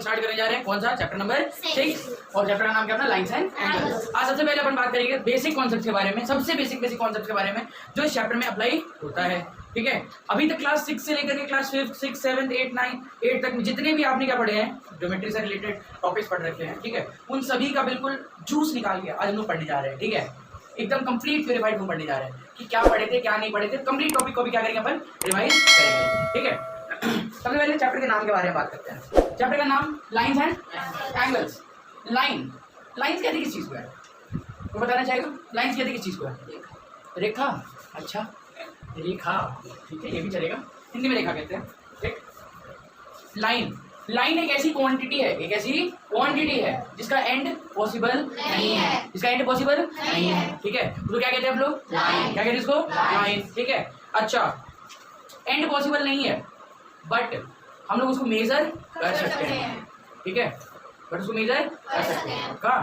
अपन start करने जा रहे हैं। कौन सा? चैप्टर नंबर 6 और चैप्टर का नाम क्या अपना? Lines and angles. आज सबसे पहले अपन बात करेंगे बेसिक कॉन्सेप्ट के बारे में, सबसे बेसिक कॉन्सेप्ट के बारे में जो इस चैप्टर में अप्लाई होता है। ठीक है, अभी तक क्लास 6 से लेकर के क्लास 5, 6, 7, 8, 9, 8 तक जितने भी आपने क्या पढ़े हैं, ज्योमेट्री से रिलेटेड टॉपिक्स पढ़ रखे हैं, ठीक है, उन सभी का बिल्कुल जूस निकाल के आज हम लोग पढ़ने जा रहे हैं। ठीक है, एकदम कंप्लीट प्योरीफाइड फॉर्म पढ़ने जा रहे हैं कि क्या पढ़े थे क्या नहीं पढ़े थे, कंप्लीट टॉपिक को भी क्या करेंगे अपन? रिवाइज करेंगे। ठीक है, सबसे पहले चैप्टर के नाम के बारे में बात करते हैं। चैप्टर का नाम लाइन्स एंड एंगल्स। लाइन्स कहते किस चीज को है? तो बताना चाहेगा लाइन्स कहते किस चीज को है? रेखा। अच्छा, रेखा, ठीक है, ये भी चलेगा, हिंदी में रेखा कहते हैं। ठीक, लाइन एक ऐसी क्वांटिटी है, एक ऐसी क्वांटिटी है जिसका एंड पॉसिबल नहीं है, जिसका एंड पॉसिबल नहीं है। ठीक है, तो क्या कहते हैं हम लोग? लाइन। क्या कहते हैं इसको? लाइन। ठीक है, अच्छा, एंड पॉसिबल नहीं है बट हम लोग उसको मेजर कर सकते हैं। ठीक है, बट उसको मेजर कर सकते हैं। पक्का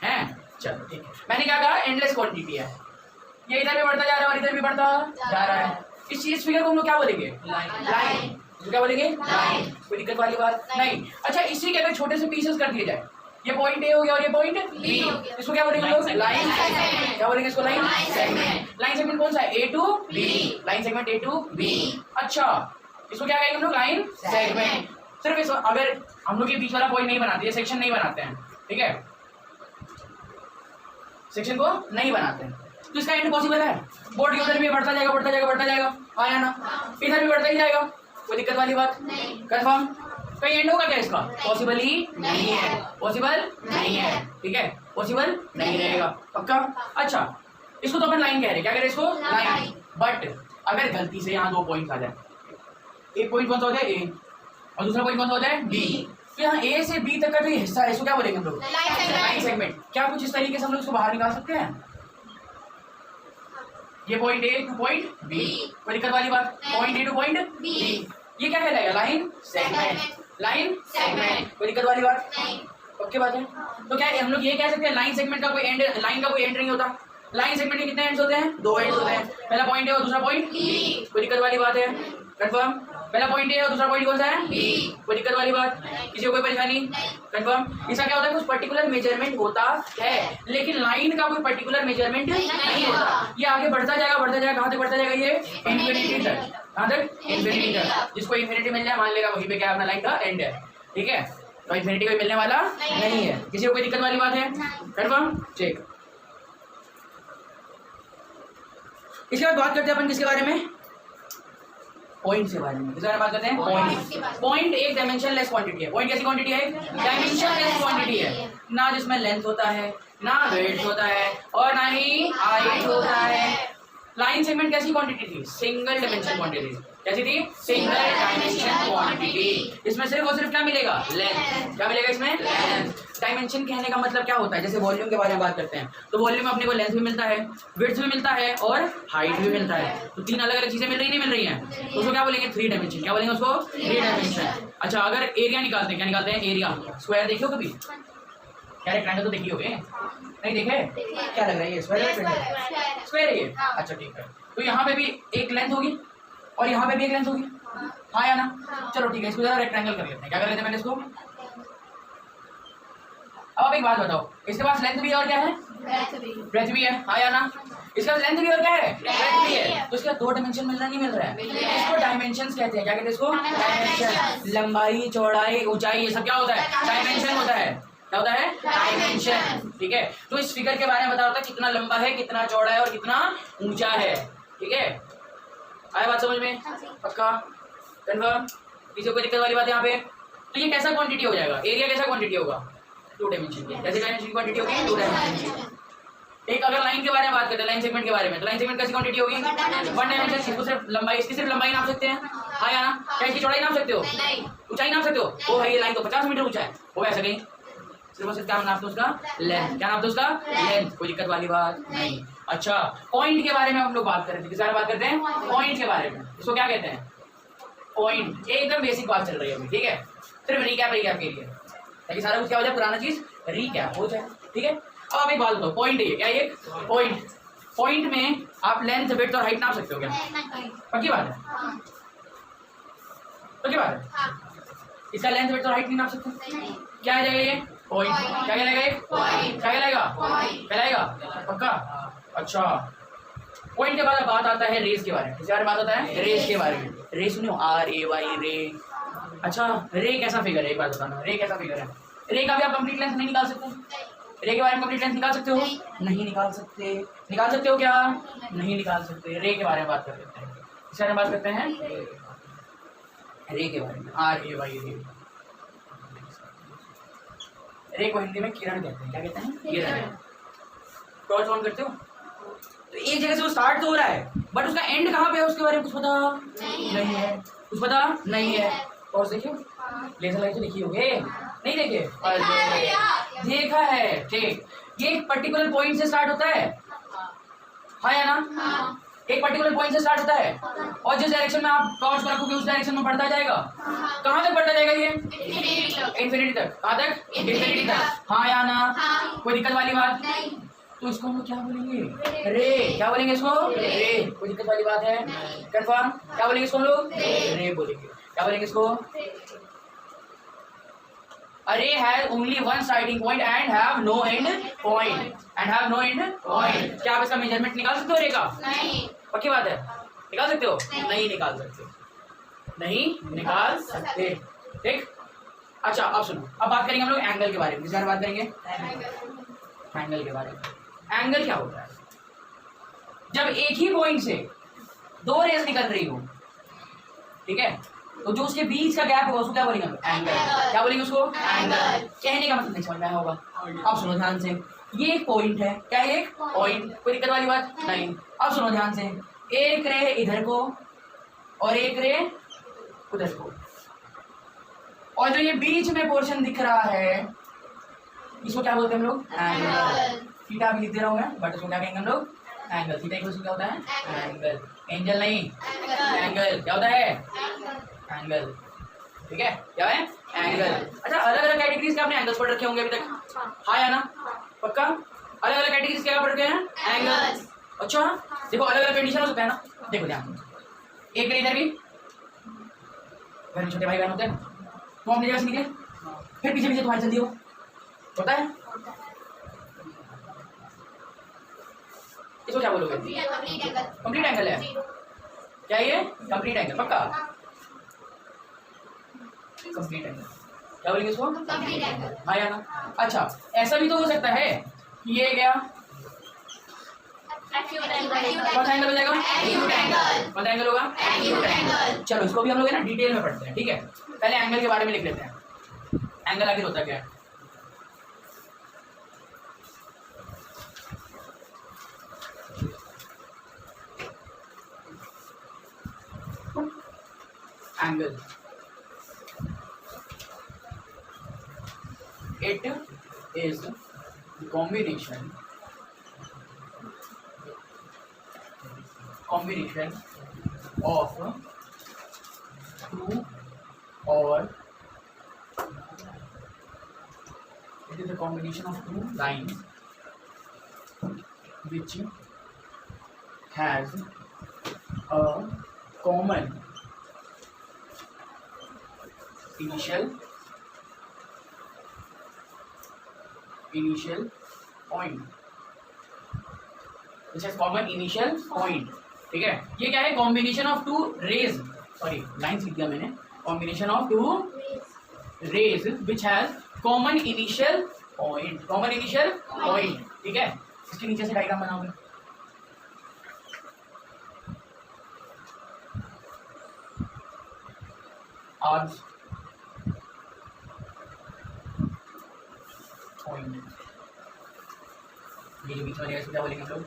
है? चलो ठीक है, मैंने क्या कहा? एंडलेस क्वांटिटी है, ये इधर भी बढ़ता जा रहा है और इधर भी बढ़ता जा रहा है। इस फिगर को हम लोग क्या बोलेंगे? लाइन। क्या बोलेंगे? लाइन। कोई दिक्कत वाली बात नहीं। अच्छा, इसी के अगर छोटे से पीसेस कर दिए जाए, ये पॉइंट ए हो गया और ये पॉइंट बी, इसको क्या बोलेंगे लोग? लाइन। क्या बोलेंगे इसको? Line segment. लाइन सेगमेंट कौन सा है? A to B. Line segment A to B. अच्छा, इसको क्या कहेंगे हम लोग? Line segment. सिर्फ इस अगर हम लोग ये बीच वाला पॉइंट नहीं बनाते, सेक्शन नहीं बनाते हैं, ठीक है, सेक्शन को नहीं बनाते हैं, तो इसका एंड पॉसिबल है? बोर्ड के उधर भी बढ़ता जाएगा बढ़ता जाएगा बढ़ता जाएगा, आया ना, इधर भी बढ़ता ही जाएगा, कोई दिक्कत वाली बात नहीं। कंफर्म? कहीं एंड होगा क्या इसका? पॉसिबल ही नहीं है, पॉसिबल नहीं है। ठीक है, पॉसिबल नहीं रहेगा। पक्का? अच्छा, इसको तो अपन लाइन कह रहे हैं, क्या कह रहे हैं इसको? लाइन। बट अगर गलती से यहाँ दो पॉइंट आ जाए, एक पॉइंट कौन सा हो जाए? ए, और दूसरा पॉइंट कौन सा हो जाए? बी, तो यहाँ ए से बी तक का जो हिस्सा है इसको क्या बोलेंगे हम लोग? Line segment. क्या कुछ इस तरीके से हम लोग इसको बाहर निकाल सकते हैं? ये point A to point B, कोई दिक्कत वाली बात? Point A to point B, ये क्या कहलाएगा? Line segment. लाइन सेगमेंट, कोई दिक्कत वाली बात नहीं। ओके बात है, तो क्या हम लोग ये कह सकते हैं लाइन सेगमेंट का कोई एंड, लाइन का कोई एंड नहीं होता? लाइन सेगमेंट के कितने एंड्स होते हैं? दो एंड्स होते हैं, पहला पॉइंट ए और दूसरा पॉइंट बी, कोई दिक्कत वाली बात है? कंफर्म? पहला पॉइंट ए और दूसरा पॉइंट कौन सा है? बी, कोई दिक्कत वाली बात? किसी को कोई परेशानी? कंफर्म? इसका क्या होता है? कुछ पर्टिकुलर मेजरमेंट होता है, लेकिन लाइन का कोई पर्टिकुलर मेजरमेंट नहीं होता। ये आगे बढ़ता जाएगा, कहाँ तक बढ़ता जाएगा? ये इंफिनिटी तक। कहाँ तक? इंफिनिटी तक। जिसको इंफिनिटी मिल जाए मान लेगा वहीं पे क्या अपना लाइन का एंड है। ठीक है, तो इंफिनिटी को मिलने वाला नहीं है। किसी को कोई दिक्कत वाली बात है? कंफर्म? चेक। इसके बाद बात करते हैं अपन किसके बारे में? पॉइंट के बारे में। किस बारे में बात करते हैं? पॉइंट। पॉइंट एक डायमेंशनलेस क्वांटिटी है। पॉइंट कैसी क्वांटिटी है? डायमेंशनलेस क्वांटिटी है। ना जिसमें लेंथ होता है, ना वेट होता है, और ना ही हाइट होता है। लाइन सेगमेंट कैसी क्वांटिटी थी? Single dimension quantity. कैसी थी? Single dimension quantity. इसमें सिर्फ और सिर्फ क्या मिलेगा? लेंथ। क्या मिलेगा इसमें? लेंथ। डायमेंशन कहने का मतलब क्या होता है? जैसे वॉल्यूम के बारे में बात करते हैं, तो वॉल्यूम में अपने को लेंथ भी मिलता है, विड्थ भी मिलता है और हाइट भी मिलता है। तो तीन अलग अलग चीजें मिल रही नहीं मिल रही हैं, तो उसको क्या बोलेंगे? Three dimension. क्या बोलेंगे उसको? Three dimension. अच्छा, अगर एरिया निकालते हैं, क्या निकालते हैं? एरिया। स्क्वायर देखिए हो कभी? क्या रेक्टेंगल तो देखिए होगे? नहीं देखे? क्या लग रहा है ये? स्क्वायर है ये? अच्छा ठीक है, तो यहाँ पे भी एक लेंथ होगी और यहाँ पे भी एक लेंथ होगी, हाँ या ना? चलो ठीक है, इसको जरा रेक्टेंगल कर लेते हैं। क्या कर लेते हैं पहले इसको? अब आप एक बात बताओ, इसके पास लेंथ भी है और क्या है? ब्रेथ भी है, हाँ या ना? इसका लेंथ भी और क्या है? ब्रेथ भी है, तो इसका दो डायमेंशन मिल रहा नहीं मिल रहा है? इसको डायमेंशंस कहते हैं। क्या कहते हैं इसको? डायमेंशन। लंबाई, चौड़ाई, ऊंचाई, ये सब क्या होता है? डायमेंशन होता है। क्या होता है? डायमेंशन। ठीक है, तो इस फिगर के बारे में बता रहा था कितना लंबा है, कितना चौड़ा है और कितना ऊंचा है। ठीक है, आया बात समझ में? पक्का? कंफर्म? किसी को कोई दिक्कत वाली बात है यहाँ पे? तो ये कैसा क्वांटिटी हो जाएगा? एरिया कैसा क्वांटिटी होगा? टू डायमेंशन की। कैसे डायमेंशन की क्वांटिटी होगी? टू डायमेंशन की। एक अगर लाइन के बारे में बात करते हैं, लाइन सेगमेंट के बारे में, तो लाइन सेगमेंट कैसी क्वांटिटी होगी? One dimension. इसको सिर्फ लंबाई, इसकी सिर्फ लंबाई नाप सकते हैं, हाँ या ना? क्या इसकी चौड़ाई नाप सकते हो? ऊंचाई नाप सकते हो? ओ भाई ये लाइन तो 50 मीटर ऊंचा है, हो ऐसा कहीं? सिर्फ क्या नापते उसका? लेंथ। क्या नापते उसका? लेंथ। कोई दिक्कत वाली बात नहीं। अच्छा, पॉइंट के बारे में हम लोग बात कर रहे थे। किस बारे में बात करते हैं? पॉइंट के बारे में। इसको क्या कहते हैं? पॉइंट। एकदम बेसिक बात चल रही है अभी, ठीक है, सिर्फ रिकैप के लिए, ताकि सारा कुछ क्या हो जाए, पुराना चीज रिकैप हो जाए। ठीक है, अब आप एक बात बताओ, पॉइंट है क्या? ये पॉइंट, पॉइंट में आप लेंथ, विड्थ और हाइट नाप सकते हो क्या? पक्की बात है? पक्की बात है? इसका लेंथ विड्थ और हाइट नहीं नाप सकते? क्या आ जाएगा ये? पॉइंट। क्या कहलाएगा ये? क्या कहलाएगा? कहलाएगा पक्का? अच्छा, पॉइंट के बाद अब बात आता है रेस के बारे में। किसके बारे में बात आता है? रेस के बारे में। रे सुनियो, RAY रे। अच्छा, रे कैसा फिगर है एक बात बताना, रे कैसा फिगर है? रे का भी आप कंप्लीट लेंथ नहीं निकाल सकते? रे के बारे में कंप्लीट लेंथ निकाल सकते हो? नहीं निकाल सकते। निकाल सकते हो क्या? नहीं निकाल सकते। रे के बारे में बात कर लेते हैं। इस बारे में बात करते हैं रे के बारे में। RAY रे। रे को हिंदी में किरण कहते हैं। क्या कहते हैं? किरण। टॉर्च ऑन करते हो तो एक जगह से वो स्टार्ट तो हो रहा है, बट उसका एंड कहाँ पे है उसके बारे में कुछ पता नहीं है। कुछ पता नहीं है। और देखियो, लेजर लाइट तो देखी होगे? नहीं देखे? देखा है, ठीक। ये एक पर्टिकुलर पॉइंट से स्टार्ट होता है, हाँ या ना? एक पर्टिकुलर पॉइंट से स्टार्ट होता है और जिस डायरेक्शन में आप टॉर्च रखोगे उस डायरेक्शन में बढ़ता जाएगा। कहाँ तक बढ़ता जाएगा ये? इन्फिनिटी तक। कहाँ तक? इन्फिनिटी तक। हाँ या ना? कोई दिक्कत वाली बात? तो इसको हम क्या बोलेंगे? रे। क्या बोलेंगे इसको? रे। कोई दिक्कत वाली बात है? कंफर्म? क्या बोलेंगे इसको हम लोग? रे बोलेंगे। क्या बोलेंगे इसको? A ray has only one starting point and have no end point. And have no end point. क्या आप इसका मेजरमेंट निकाल सकते हो रे का? नहीं। पक्की बात है? निकाल सकते हो? नहीं निकाल सकते। नहीं निकाल सकते। ठीक? अच्छा, अब सुनो, अब बात करेंगे हम लोग एंगल के बारे में। किस बारे में बात करेंगे? एंगल के बारे में। एंगल क्या होता है? जब एक ही पॉइंट से दो रेस निकल रही हो, ठीक है, तो जो उसके बीच का गैप होगा उसको क्या बोलेंगे? एंगल। क्या बोलेंगे उसको? एंगल। कहने का मतलब नहीं समझ में आया होगा। अब सुनो ध्यान से, ये एक पॉइंट है। क्या है? एक पॉइंट। कोई दिक्कत वाली बात नहीं। अब सुनो ध्यान से, एक रे इधर को और एक रे उधर को, और जो ये बीच में पोर्शन दिख रहा है इसको क्या बोलते हैं हम लोग? एंगल। थीटा भी लिख दे रहा हूँ मैं, बट इसको क्या कहेंगे हम लोग? एंगल। थीटा इक्वल क्या होता है? एंगल। एंजल नहीं, एंगल। क्या होता है? एंगल। ठीक है, क्या है? एंगल। अच्छा, अलग अलग कैटेगरीज के आपने एंगल्स पढ़ रखे होंगे अभी तक, हाँ या ना? पक्का? अलग अलग कैटेगरीज क्या पढ़ रखे हैं? एंगल्स। अच्छा, देखो अलग अलग कंडीशन हो सकता है ना। देखो ध्यान, एक मिनट इधर भी, घर में छोटे भाई बहन होते हैं, तो अपनी जगह से निकले, फिर पीछे पीछे तुम्हारी जल्दी हो, होता है? इसको क्या बोलोगे? कंप्लीट एंगल है। क्या ये? Complete angle. पक्का? Complete angle. क्या बोलेंगे इसको? Complete angle. हाँ या ना? अच्छा, ऐसा भी तो हो सकता है कि ये क्या कौन सा एंगल हो जाएगा? कौन सा एंगल होगा? चलो इसको भी हम लोग है ना डिटेल में पढ़ते हैं, ठीक है? पहले एंगल के बारे में लिख लेते हैं। एंगल आखिर होता क्या है? Angle, it is the combination of two or it is a combination of two lines which has a common initial point, which has common initial point। ठीक है, ये क्या है? Combination of two rays, sorry lines लिख दिया मैंने, combination of two rays which has common initial point. Common initial point, ठीक है? इसके नीचे से डायग्राम बनाओगे। आज पॉइंट, ये जो बीच वाले क्या बोलेंगे हम लोग?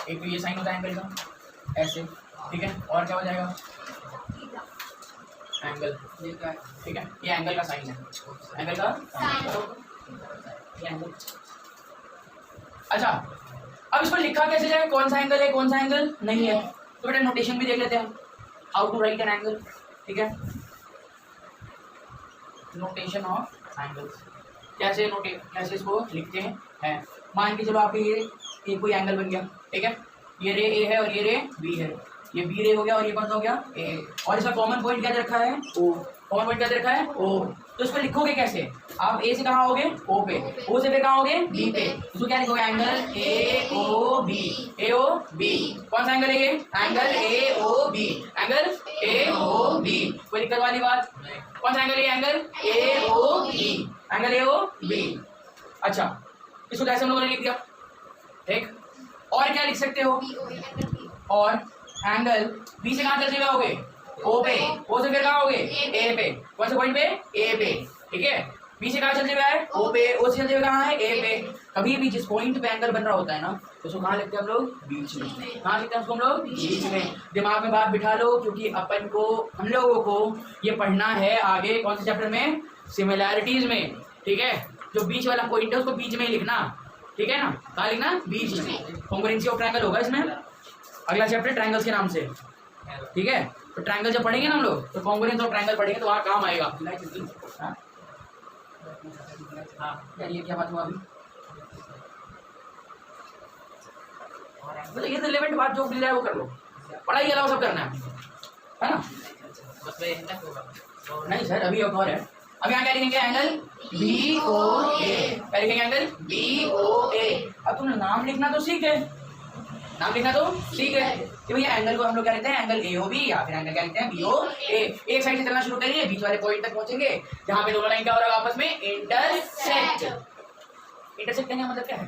एक तो ये साइन होता है एंगल का, ऐसे, ठीक है? और क्या हो जाएगा? एंगल, ठीक है? ये एंगल का साइन है, एंगल का ये एंगल। अच्छा, अब इसको लिखा कैसे जाए? कौन सा एंगल है, कौन सा एंगल नहीं है? तो बेटा नोटेशन भी देख लेते हैं, how to write an angle, ठीक है? नोटेशन ऑफ एंगल्स, कैसे इसको लिखते हैं? मान के चलो आप ये कोई एंगल बन गया, ठीक है? ये रे ए है और ये रे बी है, ये बी रे हो गया और ये कौन सा हो गया ए, और इसका कॉमन पॉइंट क्या दे रखा है ओ, कॉमन पॉइंट क्या दे रखा है ओ। तो इसको लिखोगे कैसे आप, ए से कहाँ आओगे ओ पे, ओ से फिर कहाँ आओगे बी पे, इसको क्या लिखोगे angle A O B, A O B. कौन सा एंगल है ये, angle A O B, angle A O B, कोई दिक्कत वाली बात। कौन सा एंगल है, angle A O B, angle A O B. अच्छा इसको कैसे हम लोगों ने लिख दिया, ठीक। और क्या लिख सकते हो, और एंगल बी से कहाँ चलते हुए आओगे ओ पे, ओ से फिर कहाँ आओगे ए पे, कौन से पॉइंट पे ए पे, ठीक है। बी से कहाँ चलते हुए आए ओ पे, ओ से चलते हुए कहाँ है ए पे। कभी भी जिस पॉइंट पे एंगल बन रहा होता है ना तो उसको कहाँ लिखते हैं हम लोग, बीच में। कहाँ लिखते हैं उसको हम लोग, बीच में। दिमाग में बात बिठा लो, क्योंकि अपन को, हम लोगों को ये पढ़ना है आगे कौन से चैप्टर में, सिमिलैरिटीज में, ठीक है। जो बीच वाला पॉइंट है उसको बीच में ही लिखना, ठीक है ना। कहाँ लिखना, बीच में। कॉन्ग्रुएंसी ऑफ ट्रायंगल होगा इसमें, अगला चैप्टर ट्रायंगल्स के नाम से, ठीक है। तो ट्रायंगल जब पढ़ेंगे ना हम लोग तो कॉन्ग्रुएंस ऑफ ट्रायंगल पढ़ेंगे तो वहाँ काम आएगा। यार ये क्या बात हुआ अभी, मतलब ये तो रिलेवेंट बात जो मिल जाए वो कर लो, पढ़ाई अलावा सब करना है ना। नहीं सर अभी और है, अब यहाँ क्या लिखेंगे, एंगल बी ओ ए, क्या लिखेंगे, एंगल बी ओ ए। अब तुमने नाम लिखना तो सीख है, नाम लिखना तो ठीक है कि भैया एंगल को हम लोग क्या लिखते हैं, एंगल ए ओ बी, या फिर एंगल क्या लिखते हैं बी ओ ए। एक साइड से चलना शुरू करिए, बीच वाले पॉइंट तक पहुंचेंगे जहाँ पे दोनों लाइन क्या हो रहा है, आपस में इंटरसेक्ट। इंटरसेक्ट का मतलब क्या है,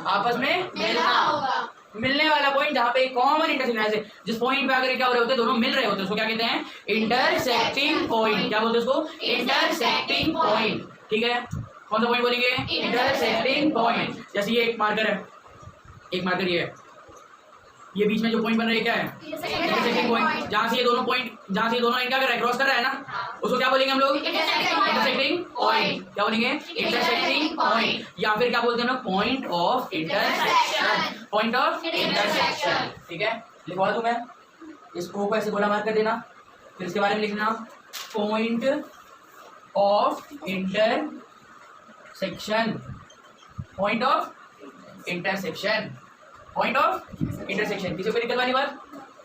आपस में मिलना, मिलने वाला पॉइंट जहाँ पे कॉमन इंटरसेक्शन है। जिस पॉइंट पे अगर क्या हो रहे होते हैं, दोनों मिल रहे होते हैं, उसको क्या कहते हैं, इंटरसेक्टिंग पॉइंट। क्या बोलते हैं उसको, इंटरसेक्टिंग पॉइंट, ठीक है। कौन सा पॉइंट बोलेंगे, इंटरसेक्टिंग पॉइंट। जैसे ये एक मार्कर है, एक मार्कर ये बीच में जो पॉइंट बन रहा है क्या है, इंटरसेक्टिंग पॉइंट। जहाँ से ये दोनों पॉइंट, जहाँ से ये दोनों क्या कर रहा है, क्रॉस कर रहा है ना, उसको क्या बोलेंगे हम लोग, इंटरसेक्टिंग पॉइंट। क्या बोलेंगे, इंटरसेक्टिंग पॉइंट, या फिर क्या बोलते हैं हम लोग, point of intersection, point of intersection, ठीक है। लिखवा दूं मैं, इस ओ को ऐसे गोला मार कर देना, फिर इसके बारे में लिखना point of intersection, point of intersection, point of intersection. किसी को दिक्कत वाली बात,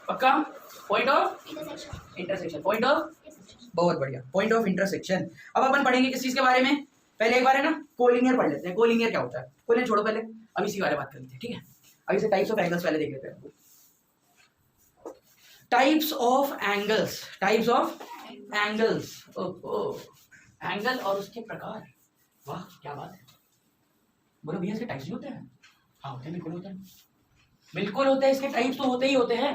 पक्का, point of intersection, point of, बहुत बढ़िया, पॉइंट ऑफ इंटरसेक्शन। अब अपन पढ़ेंगे किस चीज के बारे में, पहले एक बार है ना कोलिनियर पढ़ लेते हैं। कोलिनियर क्या होता है, कोलिनियर छोड़ो पहले, अभी इसी बारे में बात कर लेते हैं, ठीक है। अभी से टाइप्स ऑफ एंगल्स पहले देख लेते हैं। Types of angles, types of angles, ओहो, एंगल और उसके प्रकार, वाह क्या बात है। बोलो भैया इसके टाइप्स भी होते हैं, हाँ होते हैं, बिल्कुल होते हैं, बिल्कुल होते हैं। इसके टाइप्स तो होते ही होते हैं,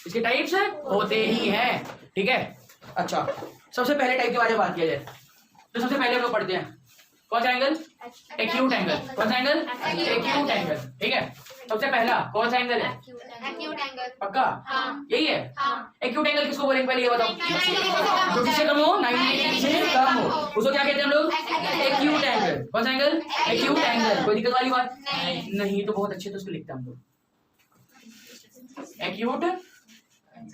इसके टाइप्स होते ही हैं, ठीक है। अच्छा सबसे पहले टाइप के बारे में बात किया जाए तो सबसे पहले हम लोग पढ़ते हैं कौन सा एंगल, एक्यूट एंगल। कौन सा एंगल, एक्यूट एंगल, ठीक है। सबसे पहला कौन सा एंगल है, एक्यूट एंगल, पक्का, हाँ। यही है। हाँ। एक्यूट एंगल किसको बोलेंगे पहले ये बताओ, जो जिससे कम हो, 90 से कम हो, उसको क्या कहते हैं हम लोग, एक्यूट एंगल। कौन सा एंगल, एक्यूट एंगल। कोई दिक्कत वाली बात नहीं, तो बहुत अच्छे तो उसको लिखते हैं हम लोग, एक्यूट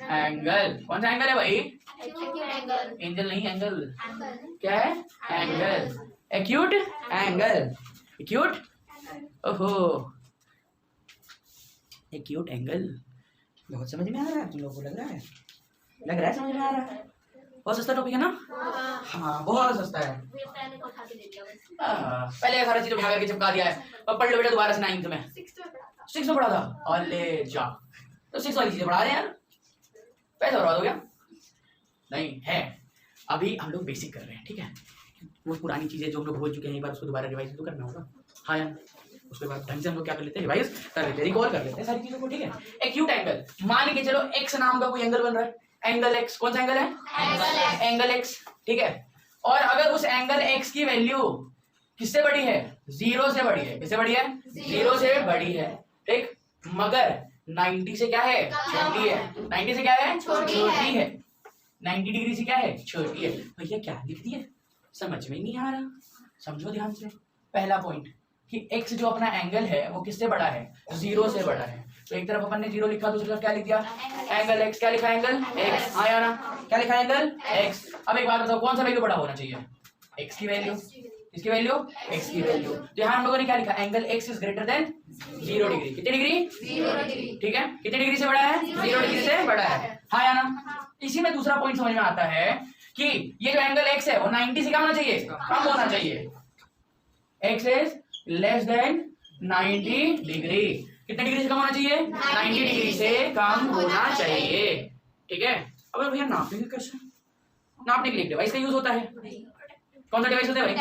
एंगल। कौन सा एंगल है भाई, एंगल नहीं, एंगल क्या है, एंगल, एक्यूट एंगल, एक्यूट, ओहो एक्यूट एंगल। बहुत समझ में आ रहा है तुम लोगों को, लग रहा है समझ में आ रहा है। बहुत सस्ता टॉपिक है ना, हाँ बहुत सस्ता है। पहले सारा चीज उठा करके चिपका दिया है, अब पढ़ लो बेटा दोबारा से 9th में, 6 में पढ़ा था, अरे जा तो 6 वाली चीजें पढ़ा रहे हैं यार, पैसा बर्बाद हो गया। नहीं है, अभी हम लोग बेसिक कर रहे हैं, ठीक है। वो पुरानी चीजें जो हम लोग भूल चुके हैं एक बार उसको दोबारा रिवाइज तो करना होगा, हाँ यार। उसके बाद ढंग से हम लोग क्या कर लेते हैं, रिवाइज कर लेते हैं, रिकॉल कर लेते हैं सारी चीजों को, ठीक है। एक्यूट एंगल, मान के चलो एक्स नाम का कोई एंगल बन रहा है, एंगल एक्स। कौन सा एंगल है, एंगल एक्स, ठीक है। और अगर उस एंगल एक्स की वैल्यू किससे बड़ी है, 0 से बड़ी है, किससे बड़ी है, 0 से बड़ी है, ठीक। मगर 90 से क्या है, छोटी है, 90 से क्या है, छोटी है, 90 डिग्री से क्या है, छोटी है। भैया क्या लिख दिया, समझ में नहीं आ रहा, समझो ध्यान से। पहला पॉइंट कि x जो अपना एंगल है वो किससे बड़ा है, 0 से बड़ा है। तो एक तरफ अपन ने 0 लिखा, दूसरी तरफ क्या लिख दिया, एंगल x। क्या लिखा, एंगल x, आया ना, क्या लिखा, एंगल x। अब एक बात बताओ, कौन सा वैल्यू बड़ा होना चाहिए, x की वैल्यू, किसकी वैल्यू? x की वैल्यू। तो यहाँ हम लोगों ने क्या लिखा? Angle x is greater than 0 degree. कितनी डिग्री? 0 डिग्री। ठीक है, कितनी डिग्री से बड़ा है? 0 डिग्री से बड़ा है। हाँ या ना? इसी में दूसरा पॉइंट समझ में आता है कि ये जो एंगल x है वो 90 से क्या होना चाहिए? कम होना चाहिए। x is less then 90 degree. कितने डिग्री से कम होना चाहिए? 90 डिग्री से कम होना चाहिए। ठीक है, अब भैया नापने कैसे? नापने के लिए डिवाइस का यूज होता है। कौन सा डिवाइस होता है भाई?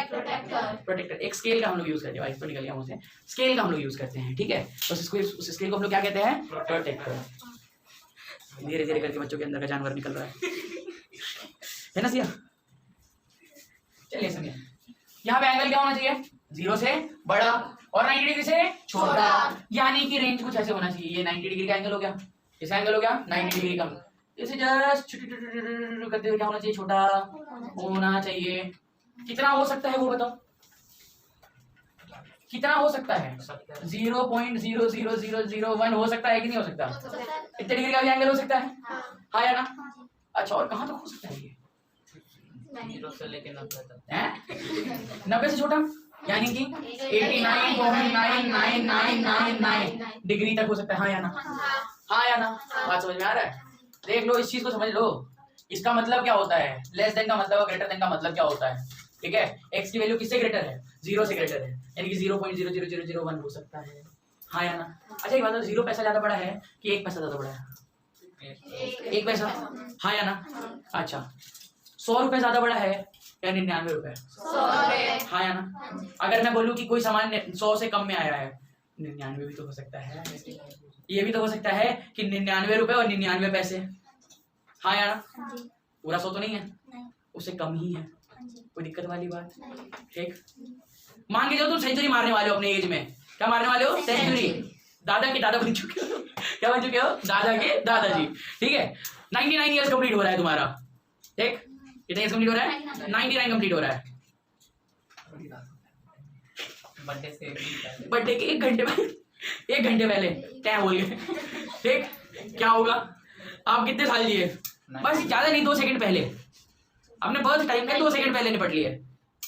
प्रोटेक्टर। एक स्केल का हम लोग यूज करते हैं। डिवाइस तो निकल गया मुंह से। स्केल का हम लोग यूज करते हैं। ठीक है, उस स्केल को हम लोग क्या कहते हैं? प्रोटेक्टर। धीरे धीरे करके बच्चों के अंदर का जानवर निकल रहा है ना सिया? चलिए सुनिए, यहाँ पे एंगल क्या होना चाहिए? 0 से बड़ा और 90 डिग्री से छोटा। यानी कि रेंज कुछ ऐसे होना चाहिए। ये 90 डिग्री का एंगल हो गया, इसका एंगल हो गया 90 डिग्री का। इसे जस्ट करते हुए क्या होना चाहिए? छोटा होना चाहिए। कितना हो सकता है वो बताओ? कितना हो सकता है? 0.00001 हो सकता है कि नहीं हो सकता? इतने डिग्री का भी एंगल हो सकता है। हाँ या ना? अच्छा, और कहाँ तक हो सकता है ये? 0 से लेके 90 तक। 90 से छोटा यानी कि 89.99999 डिग्री तक हो सकता है। हाँ या ना? हाँ या ना? बात समझ में आ रहा है? देख लो, इस चीज को समझ लो। इसका मतलब क्या होता है? लेस देन का मतलब और ग्रेटर देन का मतलब क्या होता है? ठीक है, x की वैल्यू किससे ग्रेटर है? 0 से ग्रेटर है, यानी कि 0.00001 हो सकता है। हाँ या ना? अच्छा, ये बात है, 0 पैसा ज्यादा बड़ा है कि 1 पैसा ज्यादा बड़ा है? 1 पैसा। हाँ या ना? अच्छा, 100 रुपए ज्यादा बड़ा है या 99 रुपए? 100। हाँ या ना? अगर मैं बोलूँ कि कोई सामान 100 से कम में आया है, 99 भी तो हो सकता है। ये भी तो हो सकता है कि 99 रुपए और 99 पैसे। हाँ या ना? पूरा 100 तो नहीं है, उससे कम ही है। कोई दिक्कत वाली बात? ठीक, मान के जाओ तुम सेंचुरी मारने वाले हो अपने एज में। क्या मारने वाले हो? सेंचुरी। दादा के दादा बन चुके हो। क्या बन चुके हो? दादा के दादाजी। ठीक है, 99 ईयर्स कंप्लीट हो रहा है तुम्हारा। ठीक, कितने ईयर्स कंप्लीट हो रहा है? 99 कंप्लीट हो रहा है। बर्थडे के 1 घंटे पहले, 1 घंटे पहले क्या बोल गए? ठीक, क्या होगा? आप कितने साल लिए? बस ज्यादा नहीं, 2 सेकंड पहले आपने बर्थ टाइम का 2 सेकंड पहले निपट लिए।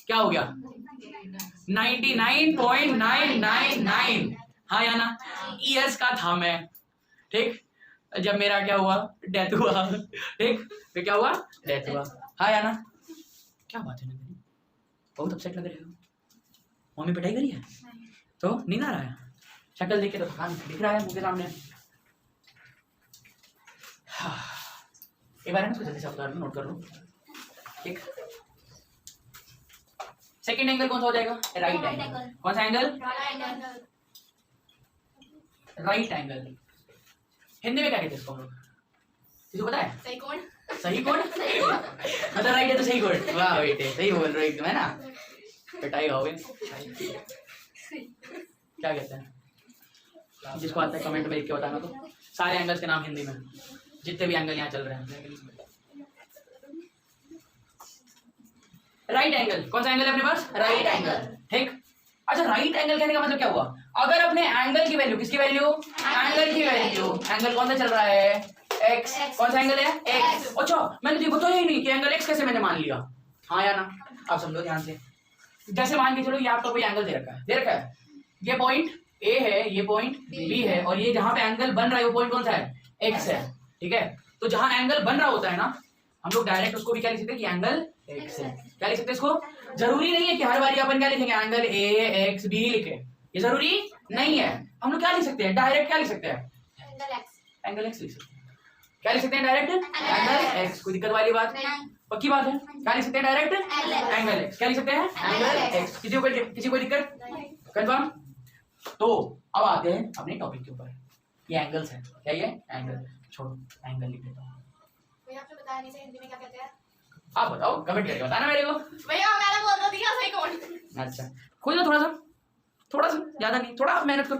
क्या हो गया? 99.999। हाँ या ना? ईयर्स का था मैं। ठीक, जब मेरा क्या हुआ? डेथ हुआ। ठीक, फिर क्या हुआ? डेथ हुआ। हाँ या ना? क्या बात है? ना बहुत अपसेट लग रहे हो। मम्मी पिटाई करी है तो नींद आ रहा है? शक्ल देख के तो थकान दिख रहा है मुंह के सामने। एक बार ना जल्दी से उतार लो, नोट कर लो। ठीक, सेकंड एंगल कौन सा हो जाएगा? Right angle. कौन सा एंगल? Right angle. हिंदी में क्या कहते हैं इसको हम लोग? किसी को पता है? सही कोण। सही कोण? मतलब राइट है तो सही कोण। वाह बेटे, सही बोल रहे हो एकदम, है ना? पिटाई खाओगे। क्या कहते हैं? जिसको आता है कमेंट में लिख के बताना। तो सारे एंगल्स के नाम हिंदी में, जितने भी एंगल यहाँ चल रहे हैं। Right angle. कौन सा एंगल है अपने पास? Right angle. ठीक, अच्छा, राइट एंगल कहने का मतलब क्या हुआ? अगर अपने एंगल की वैल्यू, किसकी वैल्यू? एंगल की वैल्यू। एंगल कौन सा चल रहा है? x। कौन सा एंगल है? x। अच्छा, मैंने तो बताया ही नहीं कि एंगल x कैसे मैंने मान लिया। हाँ या ना? आप समझो ध्यान से। जैसे मान के चलो ये आपका कोई एंगल दे रखा है, ये पॉइंट A है, ये पॉइंट B है, और ये जहां पे एंगल बन रहा है वो पॉइंट कौन सा है? x है। ठीक है, तो जहां एंगल बन रहा होता है ना, हम लोग डायरेक्ट उसको भी क्या लिख सकते हैं कि एंगल x है। क्या लिख सकते हैं इसको? जरूरी नहीं है कि हर बार अपन क्या लिखेंगे? एंगल AXB लिखे, ये जरूरी नहीं है। हम लोग क्या लिख सकते हैं? डायरेक्ट क्या लिख सकते हैं? एंगल x लिख सकते हैं। क्या लिख सकते हैं? Direct angle x। कोई दिक्कत वाली बात? पक्की बात है। क्या लिख सकते हैं? Direct angle x। क्या लिख सकते हैं? Angle x। किसी को दिक्कत? कंफर्म? तो अब आते हैं अपने टॉपिक के ऊपर। ये एंगल्स है। क्या ये एंगल? छोड़ो, एंगल लिख देता हूँ। आपने बताया नहीं हिंदी में क्या कहते हैं? आप बताओ, कमेंट करके बताना मेरे को। भैया मैंने बोल दो दिया सही कोण। अच्छा, खोज लो थोड़ा सा, ज्यादा नहीं, थोड़ा मेहनत करो।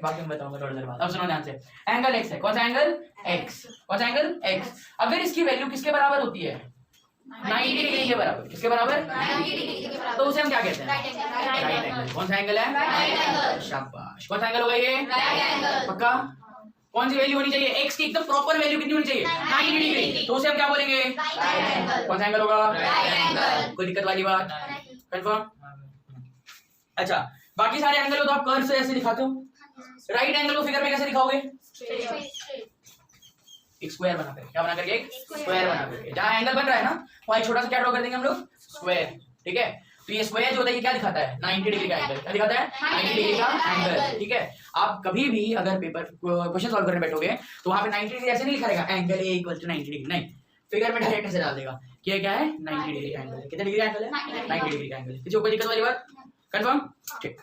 बाकी मैं बताऊंगा थोड़ी देर बाद। अब सुनो ध्यान से। एंगल x है। कौन सा एंगल? x। कौन सा एंगल? x। अगर इसकी वैल्यू किसके बराबर होती है? 90 डिग्री के बराबर। किसके बराबर? 90 डिग्री के बराबर। तो उसे हम क्या कहते हैं? Right angle. Right angle. कौन सा एंगल है? Right angle. शाबाश। कौन सा एंगल होगा ये? Right angle. पक्का? कौन सी वैल्यू होनी चाहिए? x की एकदम प्रॉपर वैल्यू कितनी होनी चाहिए? 90 डिग्री। तो उसे हम क्या बोलेंगे? Right angle. कौन सा एंगल होगा? Right angle. कोई दिक्कत वाली बात? नहीं। कंफर्म? अच्छा, बाकी सारे एंगल को तो आप कर्व से ऐसे दिखाते हो, राइट एंगल को फिगर में कैसे दिखाओगे? एक स्क्वायर बना करके, क्या बना करके? एक स्क्वायर बना करके। जहां एंगल बन रहा है ना वहां एक छोटा सा क्या ड्रॉ कर देंगे हम लोग? स्क्वायर। ठीक है, तो ये स्क्वायर जो होता है ये क्या दिखाता है? 90 डिग्री का एंगल। क्या दिखाता है? 90 डिग्री का एंगल। ठीक है, आप कभी भी अगर पेपर क्वेश्चन सॉल्व करने बैठोगे तो वहां पे 90 डिग्री ऐसे नहीं लिखा रहेगा angle A equal to 90 degree, नहीं, फिगर में डायरेक्ट ऐसे डाल देगा कि ये क्या है? 90 डिग्री का एंगल। कितने डिग्री का एंगल है? 90 डिग्री का एंगल। किसी को कोई दिक्कत वाली बात? कंफर्म? ठीक।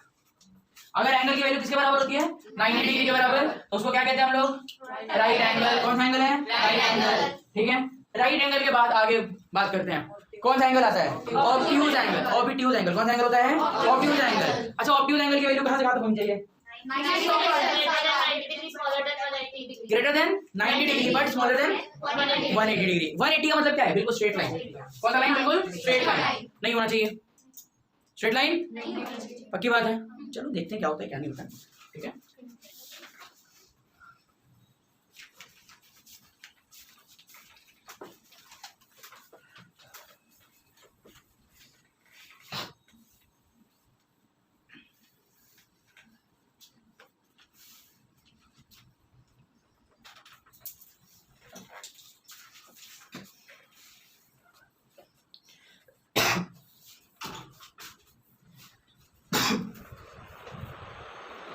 अगर एंगल की वैल्यू किसके बराबर होती है? 90 डिग्री के बराबर, तो उसको क्या कहते हैं हम लोग? Right angle. कौन सा एंगल है? Right angle. ठीक है, राइट एंगल के बाद आगे बात करते हैं कौन सा एंगल आता है? Obtuse angle. ऑब्ट्यूज एंगल कौन सा एंगल होता है? Obtuse angle. अच्छा, ऑब्ट्यूज एंगल की वैल्यू कहां से कहां तक होनी चाहिए? Greater than 90 degree but smaller than 180 degree. 180 का मतलब क्या है? बिल्कुल स्ट्रेट लाइन। कौन सा लाइन? बिल्कुल स्ट्रेट लाइन। नहीं होना चाहिए स्ट्रेट लाइन, पक्की बात है। चलो देखते हैं क्या होता है क्या नहीं होता है। ठीक है,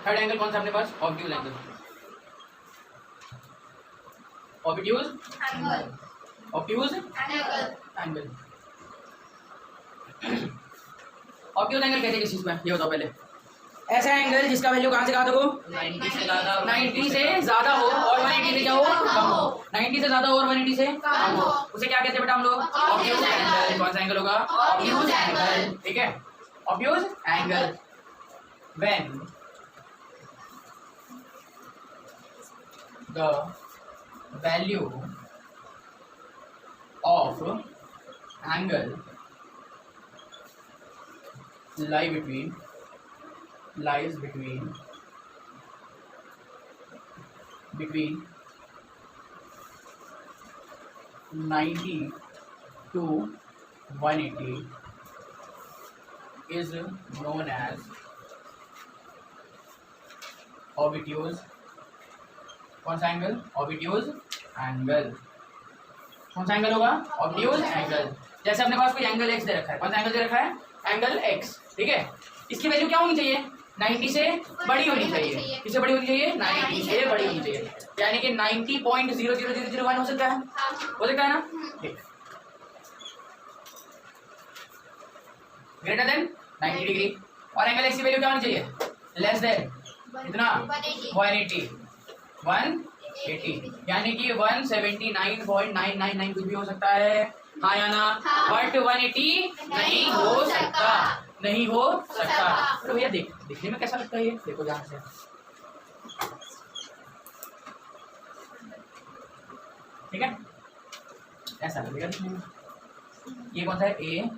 थर्ड एंगल कौन सा अपने पास? Obtuse angle. Obtuse obtuse angle. Obtuse angle कहते हैं किस चीज में? ये बताओ पहले। ऐसा एंगल जिसका वैल्यू कहां से कहां तक हो? 90 से ज्यादा 90 से ज्यादा हो और 180 से क्या हो? कम हो। 90 से ज्यादा हो और 180 से कम हो, उसे क्या कहते हैं बेटा हम लोग? Obtuse angle. कौन सा एंगल होगा? Obtuse angle. ठीक है, obtuse angle when the value of angle lies between 90 to 180 is known as obtuse। कौन सा एंगल? Obtuse angle. कौन सा एंगल होगा? Obtuse angle. जैसे अपने पास कोई एंगल एक्स दे रखा है, कौन सा एंगल दे रखा है? Angle x. ठीक है, इसकी वैल्यू क्या होनी चाहिए? 90 से बड़ी होनी चाहिए। किससे बड़ी होनी चाहिए? 90 से बड़ी होनी चाहिए, यानी कि 90.00001 हो सकता है, हो सकता है ना? ठीक, ग्रेटर देन 90 डिग्री। और एंगल एक्स की वैल्यू क्या होनी चाहिए? लेस देन कितना? 180, यानी कि 179.999 कुछ भी हो सकता है, हाँ या ना? बट 180 नहीं हो सकता, नहीं हो सकता। अरे भैया देखने में कैसा लगता है ये? देखो ध्यान से, ठीक है, ऐसा लगेगा दिखने में। ये कौन सा है? A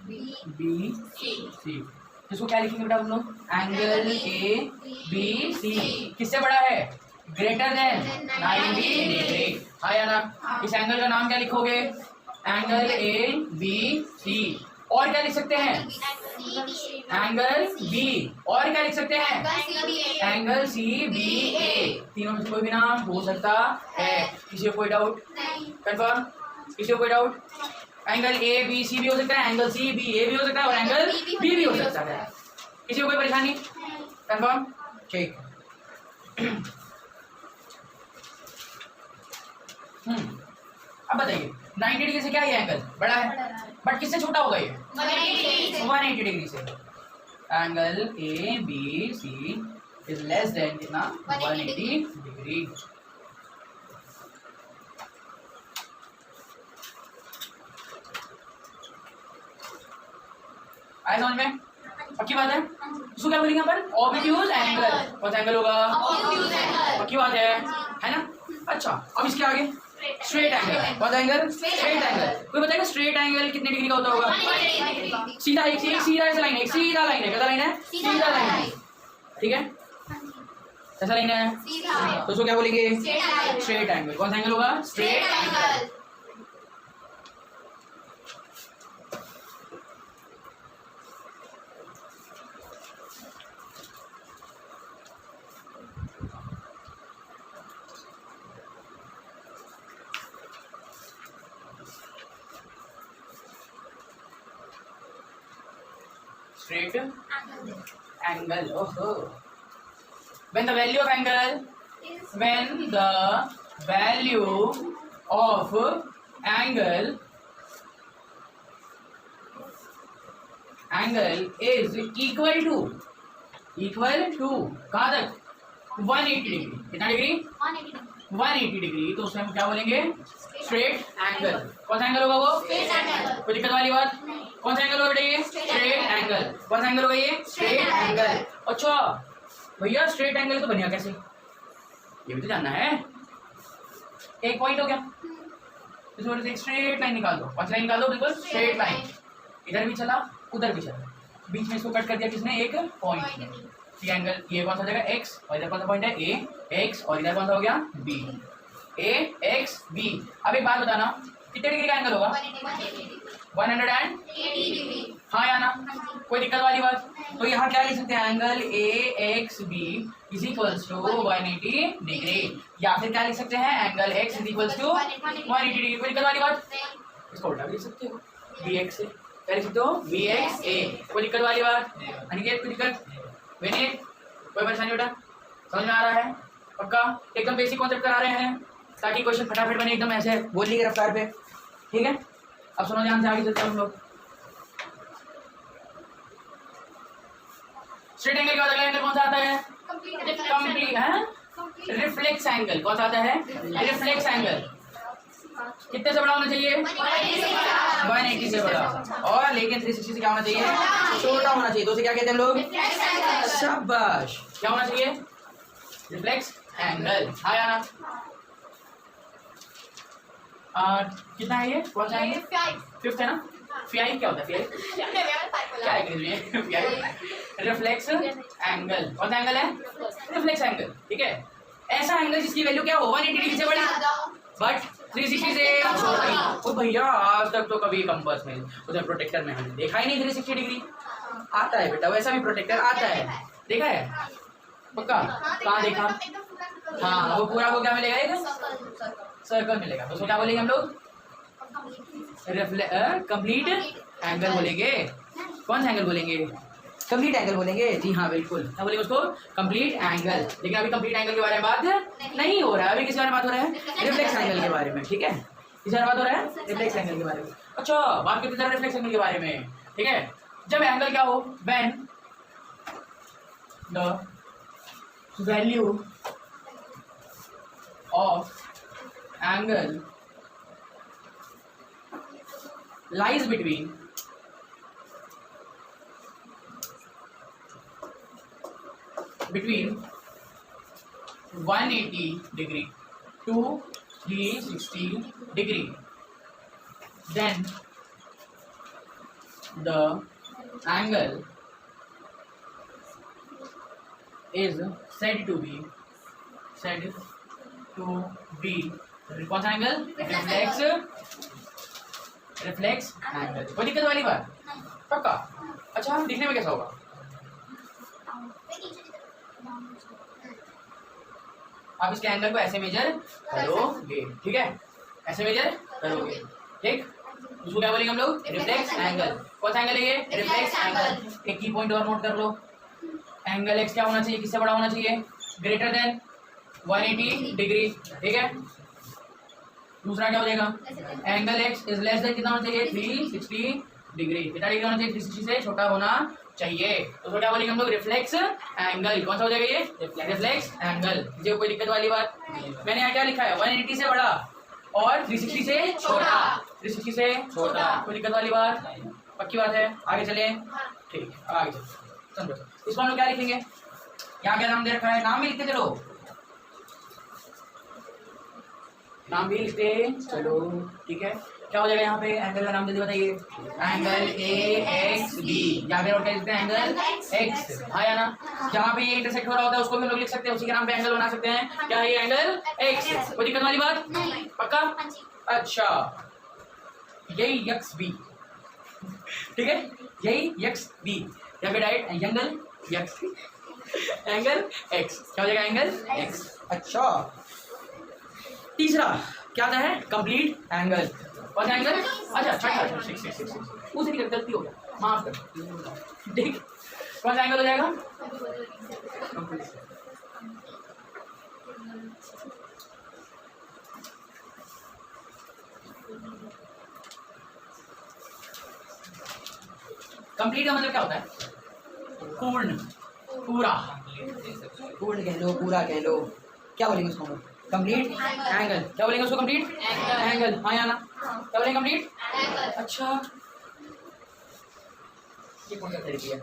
B C. इसको क्या लिखेंगे बेटा हम लोग? एंगल ए बी सी किससे बड़ा है? ग्रेटर देन 90 डिग्री, हाँ या ना? इस एंगल का नाम क्या लिखोगे? Angle A B C. और क्या लिख सकते हैं? Angle B. और क्या लिख सकते हैं? Angle C B A. तीनों में से कोई भी नाम हो सकता है। किसी को कोई डाउट? कंफर्म? किसी को कोई doubt? Angle A B C भी हो सकता है, एंगल सी बी ए भी हो सकता है और एंगल बी भी हो सकता है। किसी को कोई परेशानी? कंफर्म? ठीक। अब बताइए 90 डिग्री से क्या ये एंगल बड़ा है, बट किससे छोटा होगा ये? 180 डिग्री से। Angle A B C is less than कितना? 180 डिग्री। आया समझ में? पक्की बात है? इसको क्या बोलेंगे अपन? Obtuse angle. कौन सा एंगल होगा? पक्की बात है ना? अच्छा, अब इसके आगे स्ट्रेट एंगल। कौन सा एंगल? Straight angle. कोई बताएगा स्ट्रेट एंगल कितने डिग्री का होता होगा? सीधा एक सीधा ऐसा लाइन है, एक सीधा लाइन है। कैसा लाइन है? सीधा लाइन है। ठीक है, कैसा लाइन है? तो उसको क्या बोलेंगे? Straight angle. कौन सा एंगल होगा? Straight angle. straight angle. Oh. When the value of angle is equal to कहाँ तक 180 डिग्री. कितना डिग्री 180 डिग्री. तो उसमें हम क्या बोलेंगे स्ट्रेट एंगल. कौन सा एंगल होगा वो कोई दिक्कत वाली बात. कौन सा एंगल होगा बेटा ये स्ट्रेट एंगल. कौन सा एंगल होगा ये स्ट्रेट एंगल. अच्छा भैया स्ट्रेट एंगल तो बनिया कैसे ये भी तो जानना है. एक पॉइंट हो गया. इस वजह से एक स्ट्रेट लाइन निकाल दो. कौन सी लाइन निकाल दो बिल्कुल स्ट्रेट लाइन. इधर भी चला उधर भी चला बीच में इसको कट कर दिया किसने एक पॉइंट. एंगल ये कौन सा हो जाएगा x और इधर कौन सा पॉइंट है a x और इधर कौन सा हो गया b a x b. अब एक बात बताना कितने डिग्री का एंगल होगा 180. हाँ या ना कोई दिक्कत वाली बात. तो यहाँ क्या लिख सकते हैं angle a x b is equals to 180 degree. या फिर क्या लिख सकते हैं angle x is equals to 180 degree. कोई दिक्कत वाली बात. इसको उल्टा भी लिख सकते हो bx से क्या लिख सकते हो bx a. कोई दिक्कत वाली बात. अनिकेत कोई दिक्कत विनीत कोई परेशानी बेटा समझ में आ रहा है पक्का. एकदम बेसिक कॉन्सेप्ट करा रहे हैं ताकि क्वेश्चन फटाफट बने एकदम ऐसे बोलने की रफ्तार पे. ठीक है अब सुनो ध्यान से आगे चलते हैं हम लोग. स्ट्रेट एंगल के बाद अगला एंगल कौन सा आता है कंप्लीट है रिफ्लेक्स एंगल. कौन सा आता है रिफ्लेक्स एंगल. कितने से बड़ा होना चाहिए 180 से बड़ा. और लेकिन 360 से क्या होना चाहिए छोटा होना चाहिए. तो उसे क्या कहते हैं लोग शाबाश. क्या होना चाहिए रिफ्लेक्स एंगल. हाँ या ना. कितना है ये कौन सा है ये 5th है ना. फाइव क्या होता है क्या है रिफ्लेक्स एंगल. कौन सा एंगल है रिफ्लेक्स एंगल. ठीक है ऐसा एंगल जिसकी वैल्यू क्या हो 180 डिग्री से बड़ी बट 360 से छोटी. ओ भैया आज तक तो कभी कंपास में उधर प्रोटेक्टर में हमने देखा ही नहीं 360 डिग्री. आता है बेटा वैसा भी प्रोटेक्टर आता है. देखा है पक्का कहाँ देखा. हाँ वो पूरा वो क्या मिलेगा एक सर्कल मिलेगा. तो उसको क्या बोलेंगे हम लोग कंप्लीट एंगल बोलेंगे. कौन सा एंगल बोलेंगे कंप्लीट एंगल बोलेंगे. जी हाँ बिल्कुल क्या बोलेंगे उसको कंप्लीट एंगल. लेकिन अभी कंप्लीट एंगल के बारे में बात नहीं हो रहा है. अभी किस बारे में बात हो रहा है रिफ्लेक्स एंगल के बारे में. ठीक है किस बारे में बात हो रहा है रिफ्लेक्स एंगल के बारे में. अच्छा बात करते हैं रिफ्लेक्स एंगल के बारे में. ठीक है जब एंगल क्या हो when the value of angle lies between between 180 degree to 360 degree, then the angle is said to be कौन सा एंगल रिफ्लेक्स एंगल. कोई दिक्कत वाली बात पक्का. अच्छा दिखने में कैसा होगा आप इसके एंगल को ऐसे मेजर करोगे. ठीक है ऐसे मेजर करोगे. ठीक उसको क्या बोलेंगे हम लोग रिफ्लेक्स एंगल. कौन सा एंगल है ये रिफ्लेक्स एंगल. एक की पॉइंट और नोट कर लो एंगल एक्स क्या होना चाहिए किससे बड़ा होना चाहिए ग्रेटर देन 180 डिग्री. ठीक है दूसरा क्या हो जाएगा angle x is less than कितना होना चाहिए 360 डिग्री. कितना डिग्री होना चाहिए 360 से छोटा होना चाहिए. तो क्या बोलेंगे हम लोग रिफ्लेक्स एंगल. कौन सा हो जाएगा ये रिफ्लेक्स एंगल. ये कोई दिक्कत वाली बात. मैंने यहाँ क्या लिखा है 180 से बड़ा और 360 से छोटा. 360 से छोटा कोई दिक्कत वाली बात पक्की बात है. आगे चले ठीक आगे चलो समझो. इसको हम लोग क्या लिखेंगे यहाँ क्या नाम दे रखा है नाम भी लिखते चलो नाम भी लिखते चलो. ठीक है क्या हो जाएगा यहाँ पे एंगल का नाम जल्दी बताइए एंगल AXB. यहाँ पे और क्या लिखते हैं एंगल एक्स. हाँ या ना जहाँ पे ये इंटरसेक्ट हो रहा होता है उसको भी हम लोग लिख सकते हैं उसी के नाम पे एंगल बना सकते हैं. क्या है ये एंगल एक्स. कोई दिक्कत वाली बात पक्का. अच्छा यही XB. ठीक है यही XB यहाँ पे direct angle x angle x क्या हो जाएगा एंगल एक्स. अच्छा तीसरा क्या आता है कंप्लीट एंगल. कौन सा एंगल अच्छा 6 उसे भी गलती हो गया, माफ कर। ठीक, कौन सा एंगल हो जाएगा? कंप्लीट का मतलब क्या होता है? पूर्ण, पूरा, पूर्ण कह लो, पूरा कह लो, क्या बोलेंगे उसको? Complete angle. क्या बोलेंगे उसको? Complete angle. हाँ या ना? क्या बोलेंगे? कंप्लीट। अच्छा, ये कौन सा तरीका है?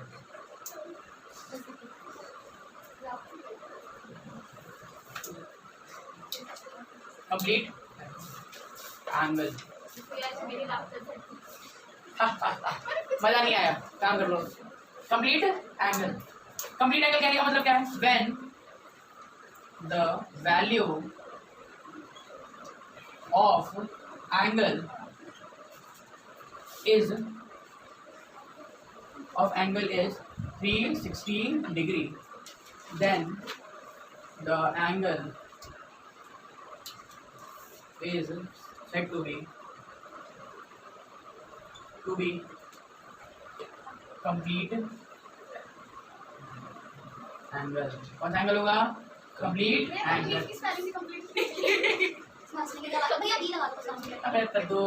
Complete angle. मजा नहीं आया, काम कर लो। Complete angle. कंप्लीट एंगल कहने का मतलब क्या है? When the value of angle is 360 degree, then the angle is said to be complete angle. कौन सा एंगल होगा? Complete angle. अबे तद्दो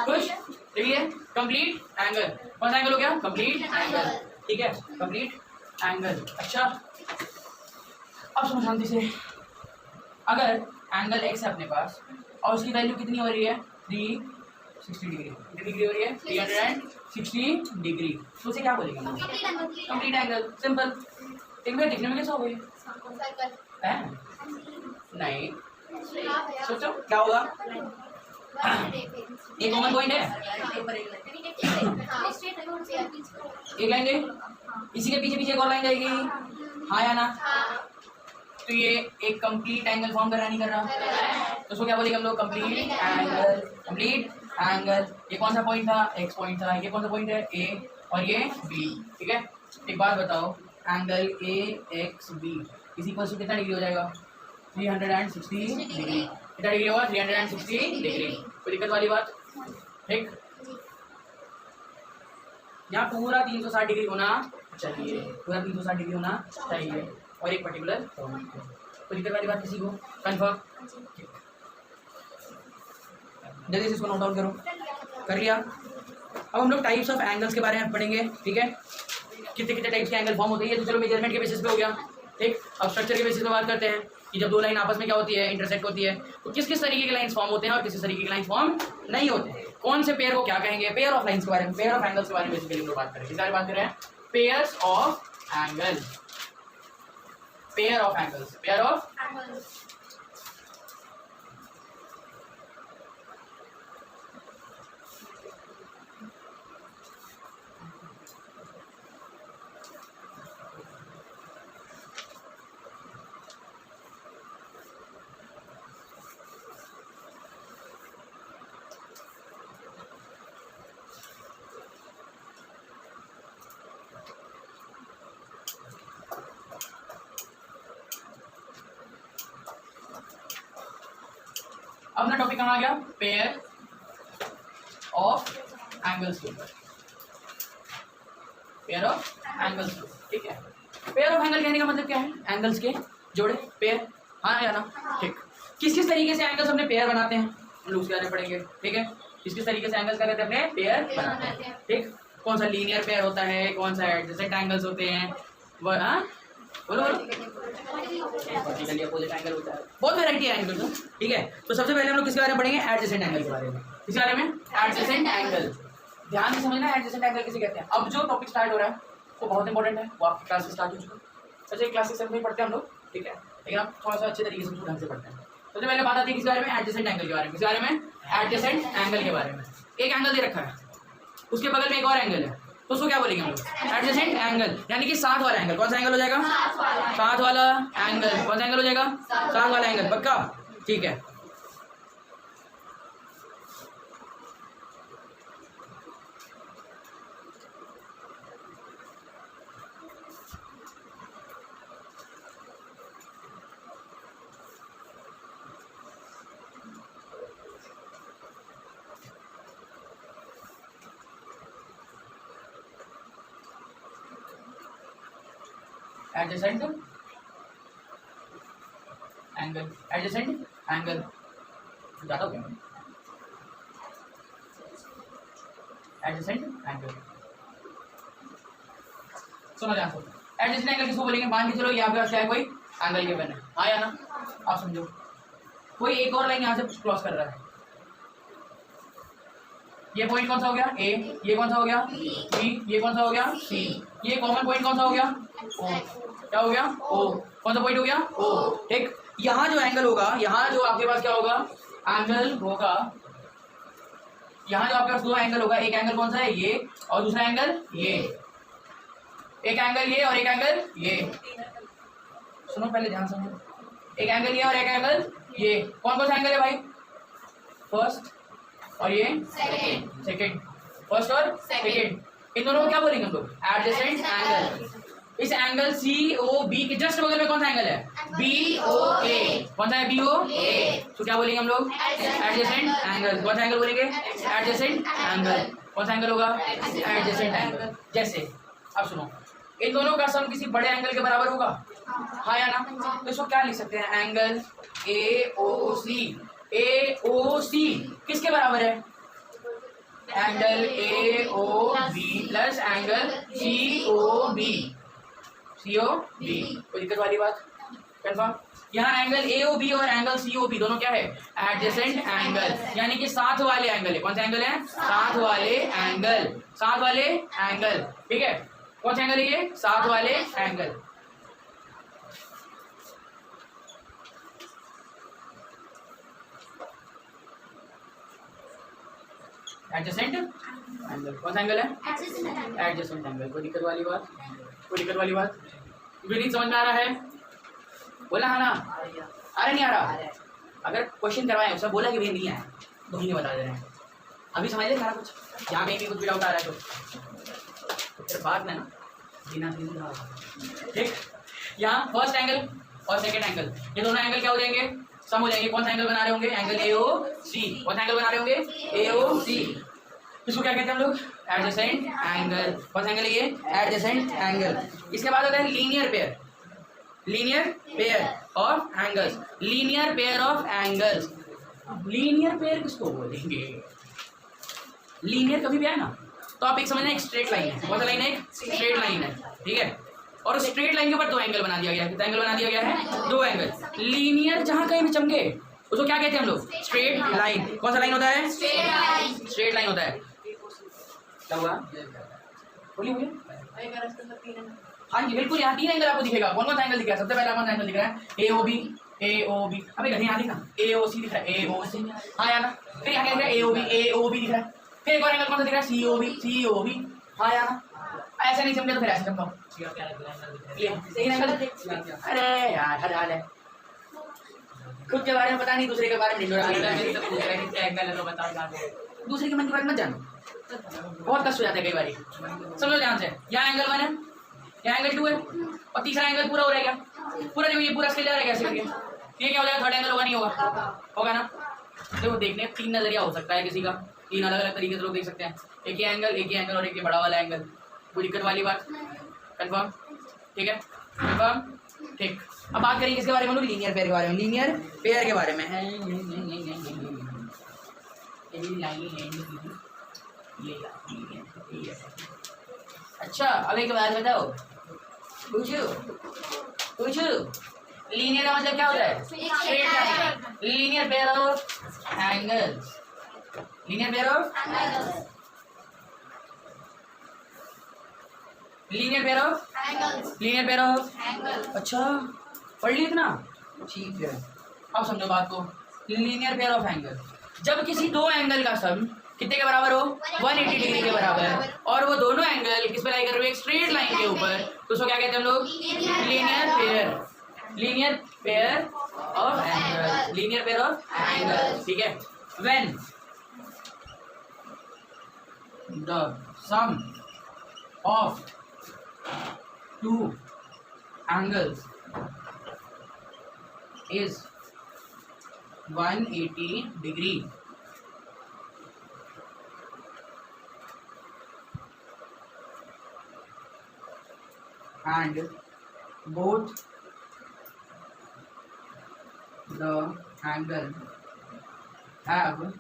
खुश, देखिए कंप्लीट एंगल। कौन सा एंगल हो गया? Complete angle. ठीक है, कंप्लीट एंगल। अच्छा, अब सुनो शांति से। अगर एंगल एक्स है अपने पास और उसकी वैल्यू कितनी हो रही है? 360 डिग्री। कितनी डिग्री हो रही है? 360 डिग्री। तो उसे क्या बोलेंगे? Complete angle. सिंपल। एक मिनट, दिखने में कैसा हो गई? नहीं, सोचो क्या होगा? एक कॉमन पॉइंट है, एक लाइन गई, इसी के पीछे पीछे एक और लाइन जाएगी। हाँ या ना? तो ये एक कंप्लीट एंगल फॉर्म कर रहा नहीं कर रहा? तो उसको क्या बोलेंगे हम लोग? Complete angle. Complete angle. ये कौन सा पॉइंट था? एक्स पॉइंट था। ये कौन सा पॉइंट है? ए, और ये बी। ठीक है, एक बात बताओ, एंगल ए एक्स बी इसी पर कितना डिग्री हो जाएगा? 360 डिग्री। कितना डिग्री होगा? 360 डिग्री। कोई दिक्कत वाली बात? ठीक, यहाँ पूरा 360 डिग्री होना चाहिए, पूरा 360 डिग्री होना चाहिए, और एक पर्टिकुलर पॉइंट। कोई दिक्कत वाली बात किसी को? कंफर्म? जल्दी से इसको नोट डाउन करो। कर लिया? अब हम लोग टाइप्स ऑफ एंगल्स के बारे में पढ़ेंगे। ठीक है, कितने कितने टाइप्स के एंगल फॉर्म होते हैं। ये तो चलो मेजरमेंट के बेसिस पे हो गया। ठीक, अब स्ट्रक्चर के बेसिस पे बात करते हैं कि जब दो लाइन आपस में क्या होती है? इंटरसेक्ट होती है, तो किस किस तरीके के लाइंस फॉर्म होते हैं और किस किस तरीके के लाइंस फॉर्म नहीं होते। कौन से पेयर को क्या कहेंगे? पेयर ऑफ लाइंस के बारे में, पेयर ऑफ एंगल्स के बारे में बेसिकली हम लोग बात करेंगे। किस बारे में बात कर रहे हैं? Pairs of angle. Pair of angles, pair of. अपना टॉपिक कहाँ आ गया? पेयर ऑफ एंगल्स के ऊपर। Pair of angles. ठीक है, पेयर ऑफ एंगल कहने का मतलब क्या है? एंगल्स के जोड़े, पेयर। हाँ या ना? ठीक, किस किस तरीके से एंगल्स अपने पेयर बनाते हैं हम लोग उसके बारे में पढ़ेंगे। ठीक है, किस किस तरीके से एंगल्स क्या करते हैं? अपने पेयर बनाते हैं। ठीक, कौन सा लीनियर पेयर होता है, कौन सा एडजेसेंट एंगल्स होते हैं, वह हाँ बोलो बोलो। अपोजिट एंगल होता है, बहुत वैरायटी है एंगल। ठीक है, तो सबसे पहले हम लोग किसके बारे में पढ़ेंगे? एडजेसेंट एंगल के बारे में। किस बारे में? Adjacent angle. ध्यान से समझना, एडजेसेंट एंगल किसे कहते हैं। अब जो टॉपिक स्टार्ट हो रहा है वो बहुत इंपॉर्टेंट है, वो आपकी क्लास से स्टार्ट हो चुका है। अच्छा, क्लासेस से नहीं पढ़ते हम लोग, ठीक है, लेकिन आप थोड़ा सा अच्छे तरीके से ढंग से पढ़ते हैं। सबसे पहले बात आती है किस बारे में? एडजेसेंट एंगल के बारे में। किस बारे में? एडजेसेंट एंगल के बारे में। एक एंगल दे रखा है, उसके बगल में एक और एंगल है, तो उसको क्या बोलेंगे हम लोग? एडजेसेंट एंगल, यानी कि साथ वाला एंगल। कौन सा एंगल हो जाएगा? साथ वाला एंगल। कौन सा एंगल हो जाएगा? साथ वाला एंगल। पक्का? ठीक है, एडजेसेंट एंगल, एडजेसेंट एंगल, ज़्यादा हो गया एडजेसेंट एंगल। सुनो ध्यान से, एडजेसेंट एंगल किसको बोलेंगे? मान के चलो ये आपके पास क्या है, कोई एंगल गिवन है, हाँ या ना? आप समझो, कोई एक और लाइन यहाँ से क्रॉस कर रहा है, ये पॉइंट कौन सा हो गया? ए, ये कौन सा हो गया? बी, ये कौन सा हो गया? सी, ये कॉमन पॉइंट कौन सा हो गया? ओ, क्या हो गया? ओ, कौन सा पॉइंट हो गया? ओ, ठीक। यहाँ जो एंगल होगा, यहाँ जो आपके पास क्या होगा? एंगल होगा, यहाँ जो आपके पास दो एंगल होगा, एक एंगल कौन सा है? ये, और दूसरा एंगल ये, एक एंगल ये और एक एंगल ये। सुनो पहले ध्यान समझो, एक एंगल ये और एक एंगल ये, कौन कौन सा एंगल है भाई? फर्स्ट और ये सेकंड, फर्स्ट और सेकंड, इन दोनों को क्या बोलेंगे हम लोग? Adjacent angle. इस एंगल सी ओ बी के जस्ट बगल में कौन सा एंगल है? बी ओ ए, कौन सा है? बी ओ ए, तो क्या बोलेंगे हम लोग? Adjacent angle. कौन सा एंगल बोलेंगे? Adjacent angle. कौन सा एंगल होगा? Adjacent angle. जैसे अब सुनो, इन दोनों का सम किसी बड़े एंगल के बराबर होगा, हाँ या ना? तो इसको क्या लिख सकते हैं? एंगल ए ओ सी। ए ओ सी किसके बराबर है? Angle A O B plus angle C O B, C O B. कोई दिक्कत वाली बात? कंफर्म? यहाँ एंगल ए ओ बी और एंगल सी ओ बी दोनों क्या है? एडजेसेंट एंगल, यानी कि साथ वाले एंगल है। कौन सा एंगल है? साथ वाले एंगल, साथ वाले एंगल, ठीक है। कौन सा एंगल है ये? साथ वाले एंगल। एडजेसेंट एंगल, कौन सा एंगल है? Adjacent angle. कोई दिक्कत वाली बात? कोई दिक्कत वाली बात? विनीत समझ में आ रहा है? बोला है ना? आ रहा नहीं आ रहा? अगर क्वेश्चन करवाए उसने बोला कि भैया नहीं आया तो ही नहीं बता दे रहे हैं, अभी समझ ले सारा कुछ। यहाँ कहीं भी कुछ भी डाउट आ रहा है तो फिर बात में ना बिना ठीक। यहाँ फर्स्ट एंगल और सेकंड एंगल, ये दोनों एंगल क्या हो जाएंगे? सम हो जाएंगे। कौन सा एंगल बना रहे होंगे? एंगल ए ओ सी। कौन सा एंगल बना रहे होंगे? ए ओ सी। इसको क्या कहते हैं हम लोग? Adjacent angle. कौन सा एंगल है ये? Adjacent angle. इसके बाद होता है linear pair, linear pair of angles, linear pair of angles. Linear pair किसको बोलेंगे? लीनियर कभी भी है ना तो आप एक समझना, एक स्ट्रेट लाइन है। कौन सा लाइन है? एक स्ट्रेट लाइन है, ठीक है। और स्ट्रेट लाइन के ऊपर दो एंगल बना दिया गया है। कितना एंगल बना दिया गया है? दो एंगल। लीनियर जहां कहीं भी चमके उसको क्या कहते हैं हम लोग? Straight line. कौन सा लाइन होता है? स्ट्रेट लाइन होता है। क्या हुआ? बोलिए बोलिए। हाँ जी बिल्कुल, यहाँ तीन एंगल आपको दिखेगा। कौन कौन सा एंगल दिख रहा है? सबसे पहला कौन सा एंगल दिख रहा है? ए O B, A O B. अबे यहाँ दिखा, ए ओ सी दिख रहा है, ए ओ सी, हाँ यार ना। फिर यहाँ क्या दिख रहा है? ए O B, A O B दिख रहा है। फिर एक और एंगल कौन सा दिख रहा है? सी O B, C O B, हाँ यार ना। ऐसे नहीं समझे तो फिर ऐसे समझो। अरे यार हर हाल है, खुद के बारे में पता नहीं, दूसरे के बारे में ढिंडोरा। दूसरे के मन के बारे में मत जानो, बहुत कष्ट हो जाता है कई बार। समझो ध्यान से, यहाँ एंगल 1 है, यहाँ एंगल 2 है, और तीसरा एंगल पूरा हो रहेगा। पूरा देखो ये पूरा स्केल जा रहा है कैसे करके, ये क्या हो जाएगा? थर्ड एंगल होगा, नहीं होगा? होगा ना। देखो देखने तीन नजरिया हो सकता है किसी का, तीन अलग अलग तरीके से लोग देख सकते हैं। एक ही एंगल और एक ये बड़ा वाला एंगल। कोई दिक्कत वाली बात? कंफर्म? ठीक है, कंफर्म, ठीक। अब बात करेंगे किसके बारे में? लीनियर पेयर के बारे में। लीनियर पेयर के बारे में अच्छा, अब एक बात बताओ, पूछो लीनियर का मतलब क्या होता है? Straight line. Linear pair of angles, linear pair of angles, linear pair of angles, linear pair of angles. अच्छा पढ़ ली इतना? ठीक है, अब समझो बात को। लीनियर पेयर ऑफ एंगल, जब किसी दो एंगल का सम कितने के बराबर हो? 180 डिग्री के बराबर, और वो दोनों एंगल किस पे लाई कर रहे हो? एक स्ट्रेट लाइन के ऊपर, तो उसको क्या कहते हैं हम लोग? Linear pair, linear pair of angle, linear pair of angle, ठीक है। When the sum of two angles is 180 degree and both the angle have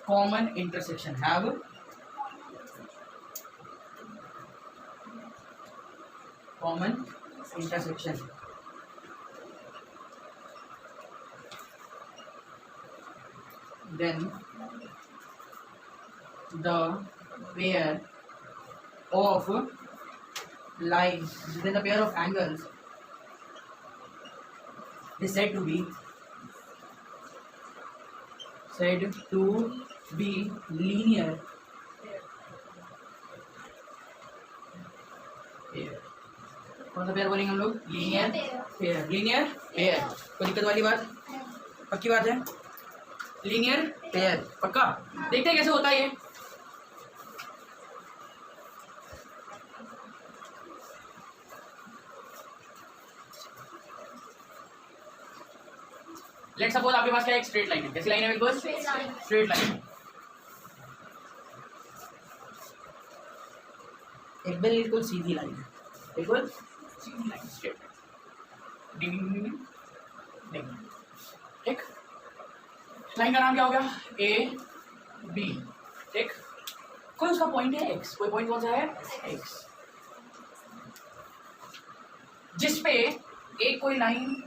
common intersection, have common intersection. Then the pair of lines, then the pair of angles is said to be linear pair. कौन सा pair बोलेंगे हम लोग? Linear pair. Linear pair, कोई दिक्कत वाली बात? पक्की बात है? लीनियर पेयर पक्का. देखते हैं कैसे होता है ये. लेट्स सपोज आपके पास क्या एक स्ट्रेट लाइन है. कैसी लाइन है? बिल्कुल स्ट्रेट लाइन. एक बिल्कुल सीधी लाइन है. बिल्कुल सीधी लाइन, स्ट्रेट. ठीक. लाइन का नाम क्या हो गया? A B. ठीक. कोई उसका पॉइंट है एक्स. कोई पॉइंट कौन सा है? एक्स. जिसपे एक कोई लाइन,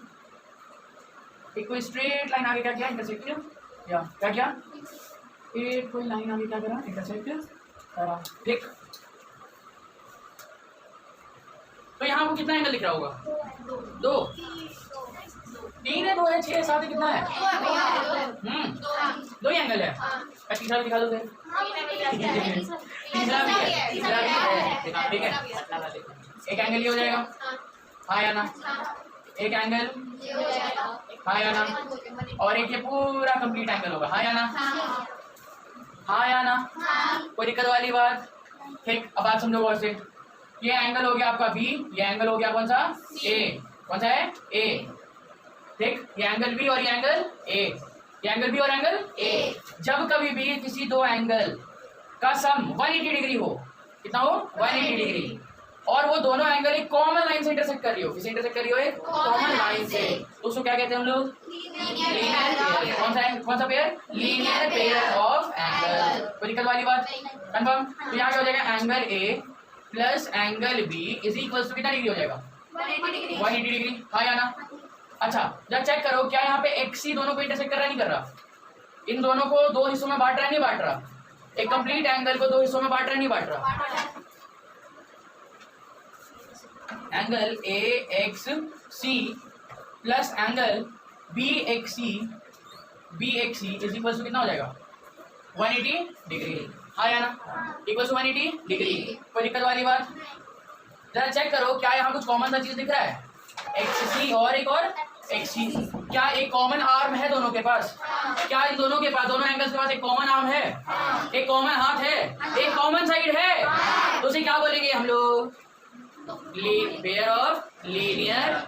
एक कोई स्ट्रेट लाइन आगे क्या किया? इंटरसेक्ट किया. या क्या किया? एक कोई लाइन आगे क्या करा? इंटरसेक्ट करा. ठीक. तो यहाँ आपको कितना एंगल दिख रहा होगा? 2. 3 है, 2 है, 6 है, 7 है, कितना है? 2 ही एंगल है. तीसरा भी दिखा दो फिर. तीसरा भी है. ठीक है. एक एंगल ये हो जाएगा. हाँ या ना? एक एंगल हाँ या ना? और एक ये पूरा कंप्लीट एंगल होगा. हाँ या ना? हाँ या ना? कोई दिक्कत वाली बात? ठीक. अब आप समझो गौर से. ये एंगल हो गया आपका बी, ये एंगल हो गया कौन सा? ए. कौन सा है? ए. ठीक. ये एंगल बी और ये एंगल ए. ये एंगल बी और एंगल ए. जब कभी भी किसी दो एंगल का सम 180 डिग्री हो, कितना हो? 180 डिग्री, और वो दोनों एंगल एक कॉमन लाइन से इंटरसेक्ट कर रही हो. किसे इंटरसेक्ट कर रही हो? एक कॉमन लाइन से. तो उसको क्या कहते हैं हम लोग? Linear pair. कौन सा pair? Linear pair of angle. कोई दिक्कत वाली बात? कंफर्म. तो यहाँ क्या हो जाएगा? Angle A plus angle B is equal to कितना डिग्री हो जाएगा? 180 डिग्री. हाँ या ना? अच्छा, जब चेक करो क्या यहाँ पे एक्स ही दोनों को इंटरसेक्ट कर रहा नहीं कर रहा? इन दोनों को दो हिस्सों में बांट रहा है नहीं बांट रहा? एक कंप्लीट एंगल को दो हिस्सों में बांट रहा है नहीं बांट रहा? Angle A X C plus angle B X C is equal to कितना हो जाएगा? 180 डिग्री. हाँ या ना? Equal to 180 degree. कोई दिक्कत वाली बात? जरा चेक करो क्या यहाँ कुछ कॉमन सा चीज दिख रहा है? एक्स सी और एक और एक्स सी. क्या एक कॉमन आर्म है दोनों के पास? क्या इन दोनों के पास, दोनों एंगल्स के पास एक कॉमन आर्म है? एक कॉमन हाथ है? एक कॉमन साइड है? तो उसे क्या बोलेंगे हम लोग? Pair of linear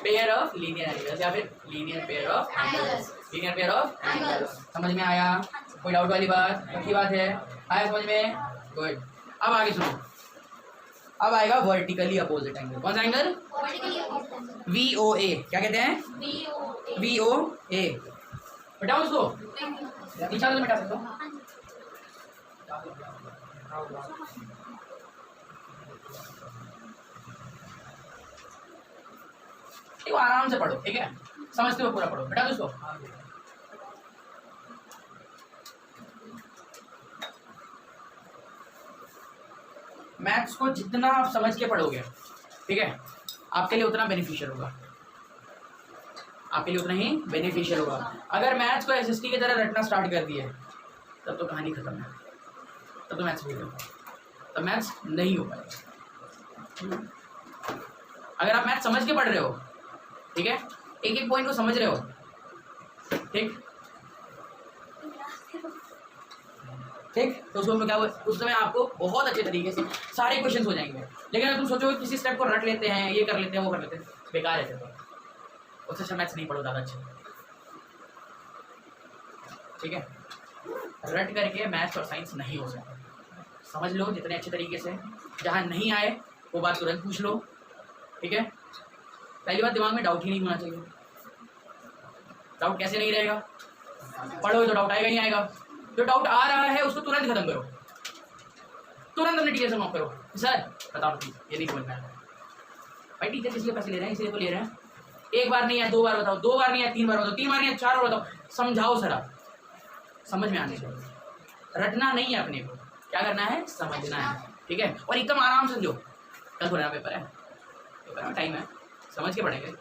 pair of linear angles या फिर linear pair of angles. Linear pair of angles. समझ में आया? कोई डाउट वाली बात? अच्छी बात है. आया समझ में? गुड. अब आगे सुनो. अब आएगा वर्टिकली अपोजिट एंगल. कौन सा एंगल? VOA. क्या कहते हैं? VOA. बताओ उसको. निशान तो मिटा सकते हो. ठीक, आराम से पढ़ो. ठीक है, समझते हो पूरा पढ़ो. बेटा दोस्तों मैथ्स को जितना आप समझ के पढ़ोगे, ठीक है, आपके लिए उतना बेनिफिशियल होगा. आपके लिए उतना ही बेनिफिशियल होगा. अगर मैथ्स को एसएसटी की तरह रटना स्टार्ट कर दिया तब तो कहानी खत्म है. तब तो मैथ्स नहीं होगा. तब मैथ्स नहीं हो पाएगा. अगर आप मैथ्स समझ के पढ़ रहे हो, ठीक है, एक एक पॉइंट को समझ रहे हो, ठीक ठीक, तो उसको क्या, उस समय आपको बहुत अच्छे तरीके से सारे क्वेश्चंस हो जाएंगे. लेकिन अगर तुम सोचो किसी स्टेप को रट लेते हैं, ये कर लेते हैं, वो कर लेते हैं, बेकार है. तो उससे अच्छा मैथ्स नहीं पढ़ो, ज़्यादा अच्छा. ठीक है, रट करके मैथ्स और साइंस नहीं हो सकता. समझ लो जितने अच्छे तरीके से. जहाँ नहीं आए वो बात तुरंत पूछ लो, ठीक है। पहली बात, दिमाग में डाउट ही नहीं होना चाहिए। डाउट कैसे नहीं रहेगा? पढ़ोगे तो डाउट आएगा ही आएगा। जो डाउट आ रहा है उसको तुरंत खत्म करो, तुरंत अपने टीचर से माफ करो, सर बताओ प्लीज ये नहीं समझ में आया। भाई टीचर किस लिए पैसे ले रहे हैं? इसलिए तो ले रहे हैं। एक बार नहीं है, 2 बार बताओ, 2 बार नहीं है, 3 बार बताओ, 3 बार नहीं है, 4 बार बताओ, समझाओ सर। आप समझ में आने चाहिए, रटना नहीं है अपने को, क्या करना है? समझना है, ठीक है। और एकदम आराम से समझो, कल थोड़ा पेपर है, पेपर में टाइम है, समझ के पढ़ेंगे।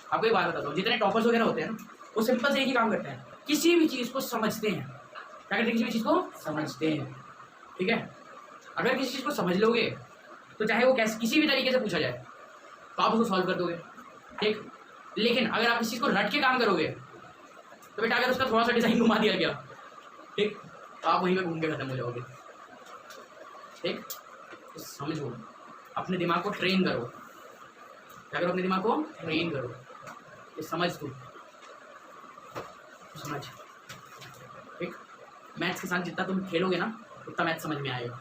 आपको एक बात बताता हूँ, जितने टॉपर्स वगैरह होते हैं ना, वो सिंपल से एक ही काम करते हैं, किसी भी चीज़ को समझते हैं। क्या करते हैं? किसी भी चीज़ को समझते हैं, ठीक है। अगर किसी चीज़ को समझ लोगे तो चाहे वो कैसे किसी भी तरीके से पूछा जाए तो आप उसको सॉल्व कर दोगे, ठीक। लेकिन अगर आप इस चीज़ को रट के काम करोगे तो बेटा अगर उसका थोड़ा सा डिज़ाइन घुमा दिया गया, ठीक, तो आप वहीं पे घूम के खत्म हो जाओगे, ठीक। तो समझो, अपने दिमाग को ट्रेन करो। क्या करो? अपने दिमाग को ट्रेन करो। ये समझ तू समझ, ठीक। मैथ्स के साथ जितना तुम खेलोगे ना उतना मैथ समझ में आएगा।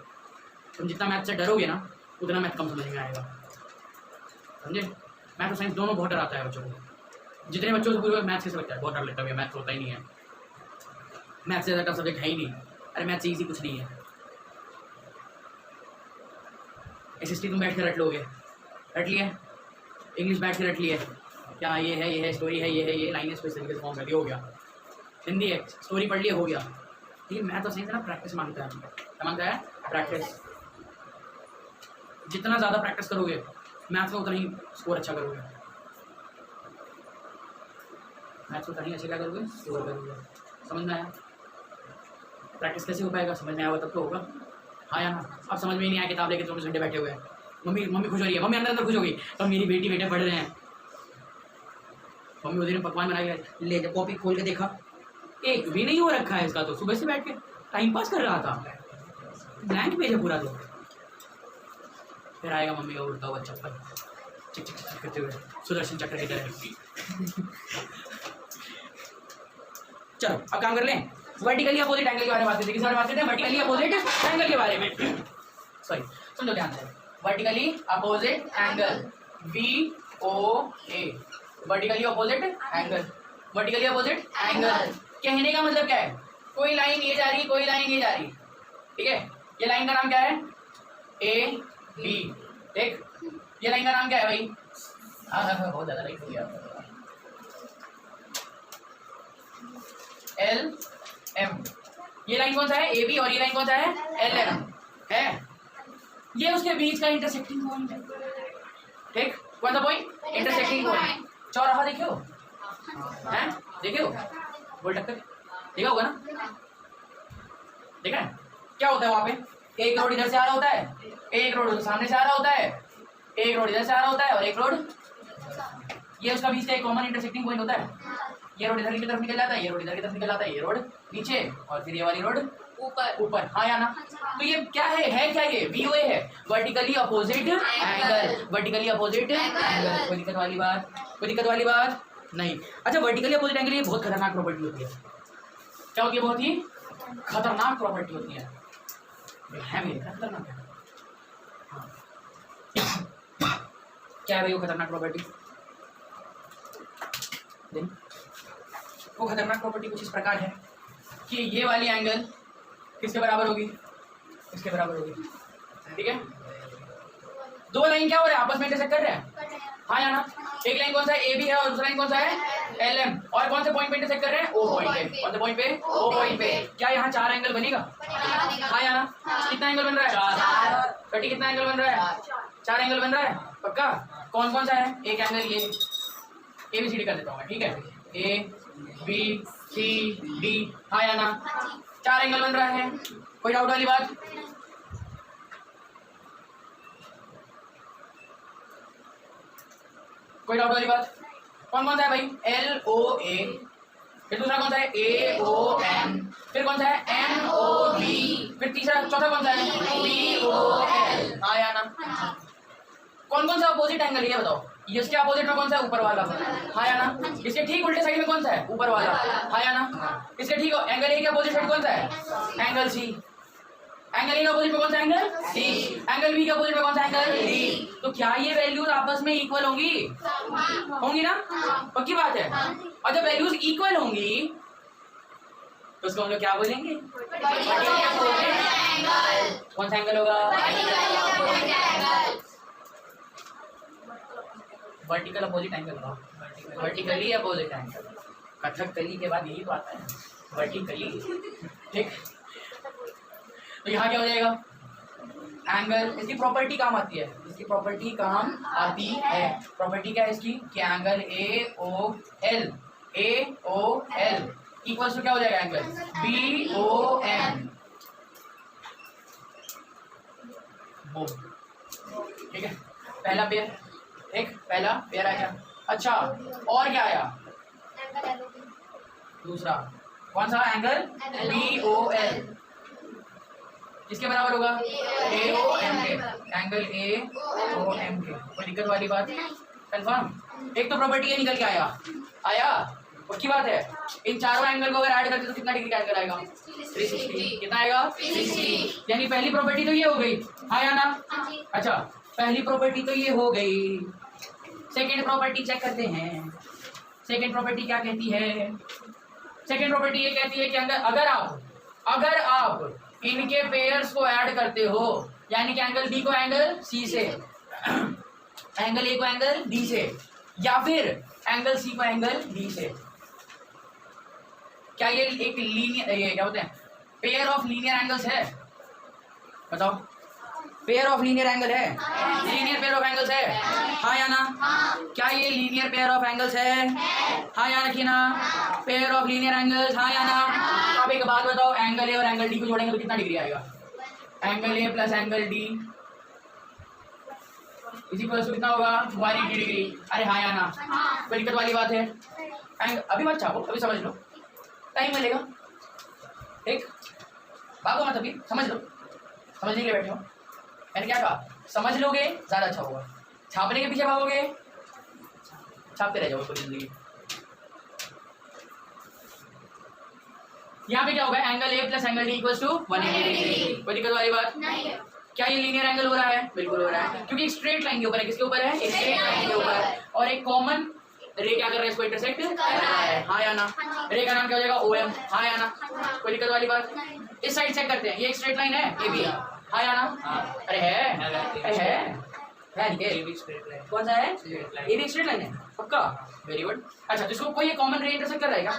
तुम जितना मैथ से डरोगे ना उतना मैथ कम समझ में आएगा, समझे। मैथ और साइंस दोनों बहुत डर आता है बच्चों को। जितने बच्चों से पूरे मैथ कैसे लगता है, बहुत डर लगता है, मैथ होता ही नहीं है, मैथ से ज़्यादा सब्जेक्ट है ही नहीं। अरे मैथ से ईजी कुछ नहीं है। एसएसटी तुम बैठ कर रट लोगे, रट लिए। इंग्लिश बैठ के रट लिए, क्या ये है, स्टोरी है, ये है, ये लाइन है, इस तरीके से फॉर्म कर दिया, हो गया। हिंदी है, स्टोरी पढ़ लिया, हो गया। लेकिन मैथ और साइंस ना प्रैक्टिस मांगता है। क्या मांगता है? प्रैक्टिस। जितना ज़्यादा प्रैक्टिस करोगे मैथ्स में उतना ही स्कोर अच्छा करोगे, मैथ्स में उतना ही अच्छे क्या करोगे? स्कोर करोगे। समझ में आया? प्रैक्टिस कैसे हो पाएगा? समझ में आया तब तो होगा, हाँ या ना? अब समझ में ही नहीं आया, किताब लेके 24 घंटे बैठे हुए हैं। मम्मी खुश हो रही है, मम्मी अंदर खुश होगी तो मेरी बेटी बेटे पढ़ रहे हैं। मम्मी उस दिन पकवान बना के ले, जब कॉपी खोल के देखा एक भी नहीं हो रखा है इसका, तो सुबह से बैठ के टाइम पास कर रहा था, ब्लैंक पेज है पूरा। तो फिर आएगा मम्मी का उड़ता हुआ चप्पल चिक चिक चिक करते हुए, सुदर्शन चक्र की तरह। चलो अब काम कर लें। वर्टिकली अपोजिट एंगल के बारे में बात करते हैं। किस बारे में बात करते हैं? वर्टिकली अपोजिट एंगल के बारे में। सॉरी, सुन लो ध्यान से। Vertically opposite angle, VOA, vertically opposite angle. Vertically opposite angle कहने का मतलब क्या है? कोई लाइन ये जा रही, कोई लाइन ये जा रही, ठीक है। ये लाइन का नाम क्या है? AB, ठीक। ये लाइन का नाम क्या है भाई? हाँ बहुत ज्यादा लाइन हो गया। LM। ये लाइन कौन सा है? AB। और ये लाइन कौन सा है? LM है। ये उसके बीच का इंटरसेक्टिंग पॉइंट है, ठीक। कौन सा पॉइंट? Intersecting point. चौराहा देखे हो? हैं? देखे हो? गोल टक्कर देखा होगा ना? देखा है? क्या होता है वहाँ पे? एक रोड इधर से आ रहा होता है, एक रोड सामने से आ रहा होता है, एक रोड इधर से आ रहा होता है और एक रोड, ये उसका बीच का एक कॉमन इंटरसेक्टिंग पॉइंट होता है। ये रोड इधर की तरफ निकल जाता है, ये रोड इधर की तरफ निकल जाता है, ये रोड नीचे और फिर ये वाली रोड ऊपर ऊपर, हाँ या ना? तो ये क्या है क्या ये? VOA है, vertically opposite angle. Vertically opposite angle. कोई दिक्कत वाली बात? कोई दिक्कत वाली बात नहीं। अच्छा, वर्टिकली अपोजिट एंगल ये बहुत खतरनाक प्रॉपर्टी होती है। क्या होती है? बहुत ही खतरनाक प्रॉपर्टी होती है मेरी खतरनाक है। हाँ। क्या है भाई वो खतरनाक प्रॉपर्टी? वो खतरनाक प्रॉपर्टी कुछ इस प्रकार है कि ये वाली एंगल किसके बराबर होगी? इसके बराबर होगी, ठीक है। दो लाइन क्या हो रहे हैं? आपस में इंटरसेक्ट कर रहे हैं, हाँ या ना? एक लाइन कौन सा है? AB है और दूसरा लाइन कौन सा है? LM। और कौन से पॉइंट पे इंटरसेक्ट कर रहे हैं? O पॉइंट पे। कौन से पॉइंट पे? O पॉइंट पे। क्या यहाँ 4 एंगल बनेगा? हाँ या ना? कितना एंगल बन रहा है? 4। कटी कितना एंगल बन रहा है? 4 एंगल बन रहा है, पक्का? कौन कौन सा है? एक एंगल ये ABCD कर देता हूँ मैं, ठीक है। ABCD, हाँ या ना? 4 एंगल बन रहा है, कोई डाउट वाली बात? कोई डाउट वाली बात? कौन कौन सा है भाई? LOA। फिर दूसरा कौन सा है? AOM। फिर कौन सा है? MOB। फिर तीसरा चौथा कौन सा है? BOL, हाँ या ना? कौन कौन सा अपोजिट एंगल है ये बताओ? इसके अपोजिट में कौन सा है? ऊपर वाला, हाँ या ना? इसके ठीक उल्टे साइड में कौन सा है? ऊपर वाला, हाँ या ना? इसके ठीक एंगल ए के अपोजिट साइड कौन सा है? Angle C। एंगल ए का अपोजिट में कौन सा एंगल? सी। एंगल बी का अपोजिट में कौन सा एंगल? डी। तो क्या ये वैल्यूज आपस में इक्वल होंगी? होंगी ना? पक्की बात है। और जब वैल्यूज इक्वल होंगी तो उसको हम लोग क्या बोलेंगे? कौन सा एंगल होगा? वर्टिकल अपोजिट एंगल होगा। Vertically opposite angle. कथकली के बाद यही तो आता है, वर्टिकली। ठीक, तो यहाँ क्या हो जाएगा? एंगल, इसकी प्रॉपर्टी काम आती है, इसकी प्रॉपर्टी काम आती है। प्रॉपर्टी क्या है इसकी? कि angle A O L equals to क्या हो जाएगा? Angle B O M. ठीक है, पहला पेयर, एक पहला पेयर आया। अच्छा, और क्या आया? दूसरा कौन सा? एंगल बी ओ एल, किसके बराबर होगा? ए ओ एम के। एंगल ए ओ एम के। कोई दिक्कत वाली बात? कंफर्म? एक तो प्रॉपर्टी ये निकल के आया पक्की बात है। इन चारों एंगल को अगर ऐड करते तो कितना डिग्री का एंगल आएगा? 360। कितना आएगा? 360। यानी पहली प्रॉपर्टी तो ये हो गई, हाँ या ना? अच्छा, पहली प्रॉपर्टी तो ये हो गई। सेकेंड प्रॉपर्टी चेक करते हैं। सेकेंड प्रॉपर्टी क्या कहती है? सेकेंड प्रॉपर्टी ये कहती है कि अगर आप इनके पेयर्स को ऐड करते हो, यानी कि एंगल बी को एंगल सी से, एंगल ए को एंगल डी से, या फिर एंगल सी को एंगल डी से, क्या ये एक लीनियर, ये क्या होते हैं, पेयर ऑफ लीनियर एंगल्स है? बताओ, पेयर ऑफ लीनियर एंगल है? लीनियर पेयर ऑफ एंगल्स है, हाँ या ना? क्या ये लीनियर पेयर ऑफ एंगल्स है? हाँ या रखिए ना? पेयर ऑफ लीनियर एंगल्स, हाँ या ना? अब एक बात बताओ, एंगल ए और एंगल डी को जोड़ेंगे तो कितना डिग्री आएगा? Angle A plus angle D इसी प्लस कितना होगा? 180 डिग्री। अरे हाँ या ना? कोई दिक्कत वाली बात है? अभी मत चाहो, अभी समझ लो, टाइम मिलेगा। ठीक, भागो मत, अभी समझ लो, समझने के लिए बैठे हो। मैंने क्या कहा? समझ लोगे ज्यादा अच्छा होगा। छापने के पीछे भागोगे, छापते रह जाओगे पूरी जिंदगी। यहाँ पे क्या होगा? Angle A plus angle D equals to 180 degree. कोई दिक्कत वाली बात नहीं है। क्या ये लीनियर एंगल हो रहा है? बिल्कुल हो रहा है, क्योंकि एक स्ट्रेट लाइन के ऊपर है। किसके ऊपर है? एक स्ट्रेट लाइन के ऊपर। और एक कॉमन रे क्या कर रहा है? इसको इंटरसेक्ट कर रहा है, हाँ या ना? रे का नाम क्या हो जाएगा? OM, हाँ या ना? कोई दिक्कत वाली बात? इस साइड चेक करते हैं, ये एक स्ट्रेट लाइन है, ये भी है, हाँ या ना? अरे है कौन सा है? ये भी स्ट्रेट लाइन है, पक्का? Very good. अच्छा, तो इसको कोई कॉमन रे इंटरसेक्ट कर रहेगा?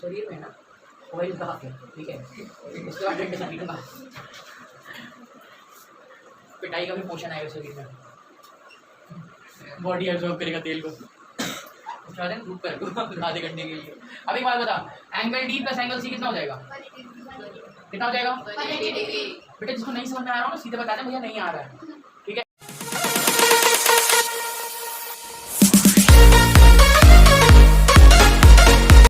शरीर में ना ऑयल का है, ठीक है? उसके बाद इंटरसेक्ट लूंगा, पिटाई का भी पोषण आएगा शरीर में, बॉडी एब्जॉर्ब करेगा तेल को, धूप कर आधे घंटे के लिए। अब एक बात बता, angle D plus angle C कितना हो जाएगा? कितना हो जाएगा? बेटा जिसको नहीं समझ में आ रहा हो ना सीधे बता दे भैया नहीं आ रहा है।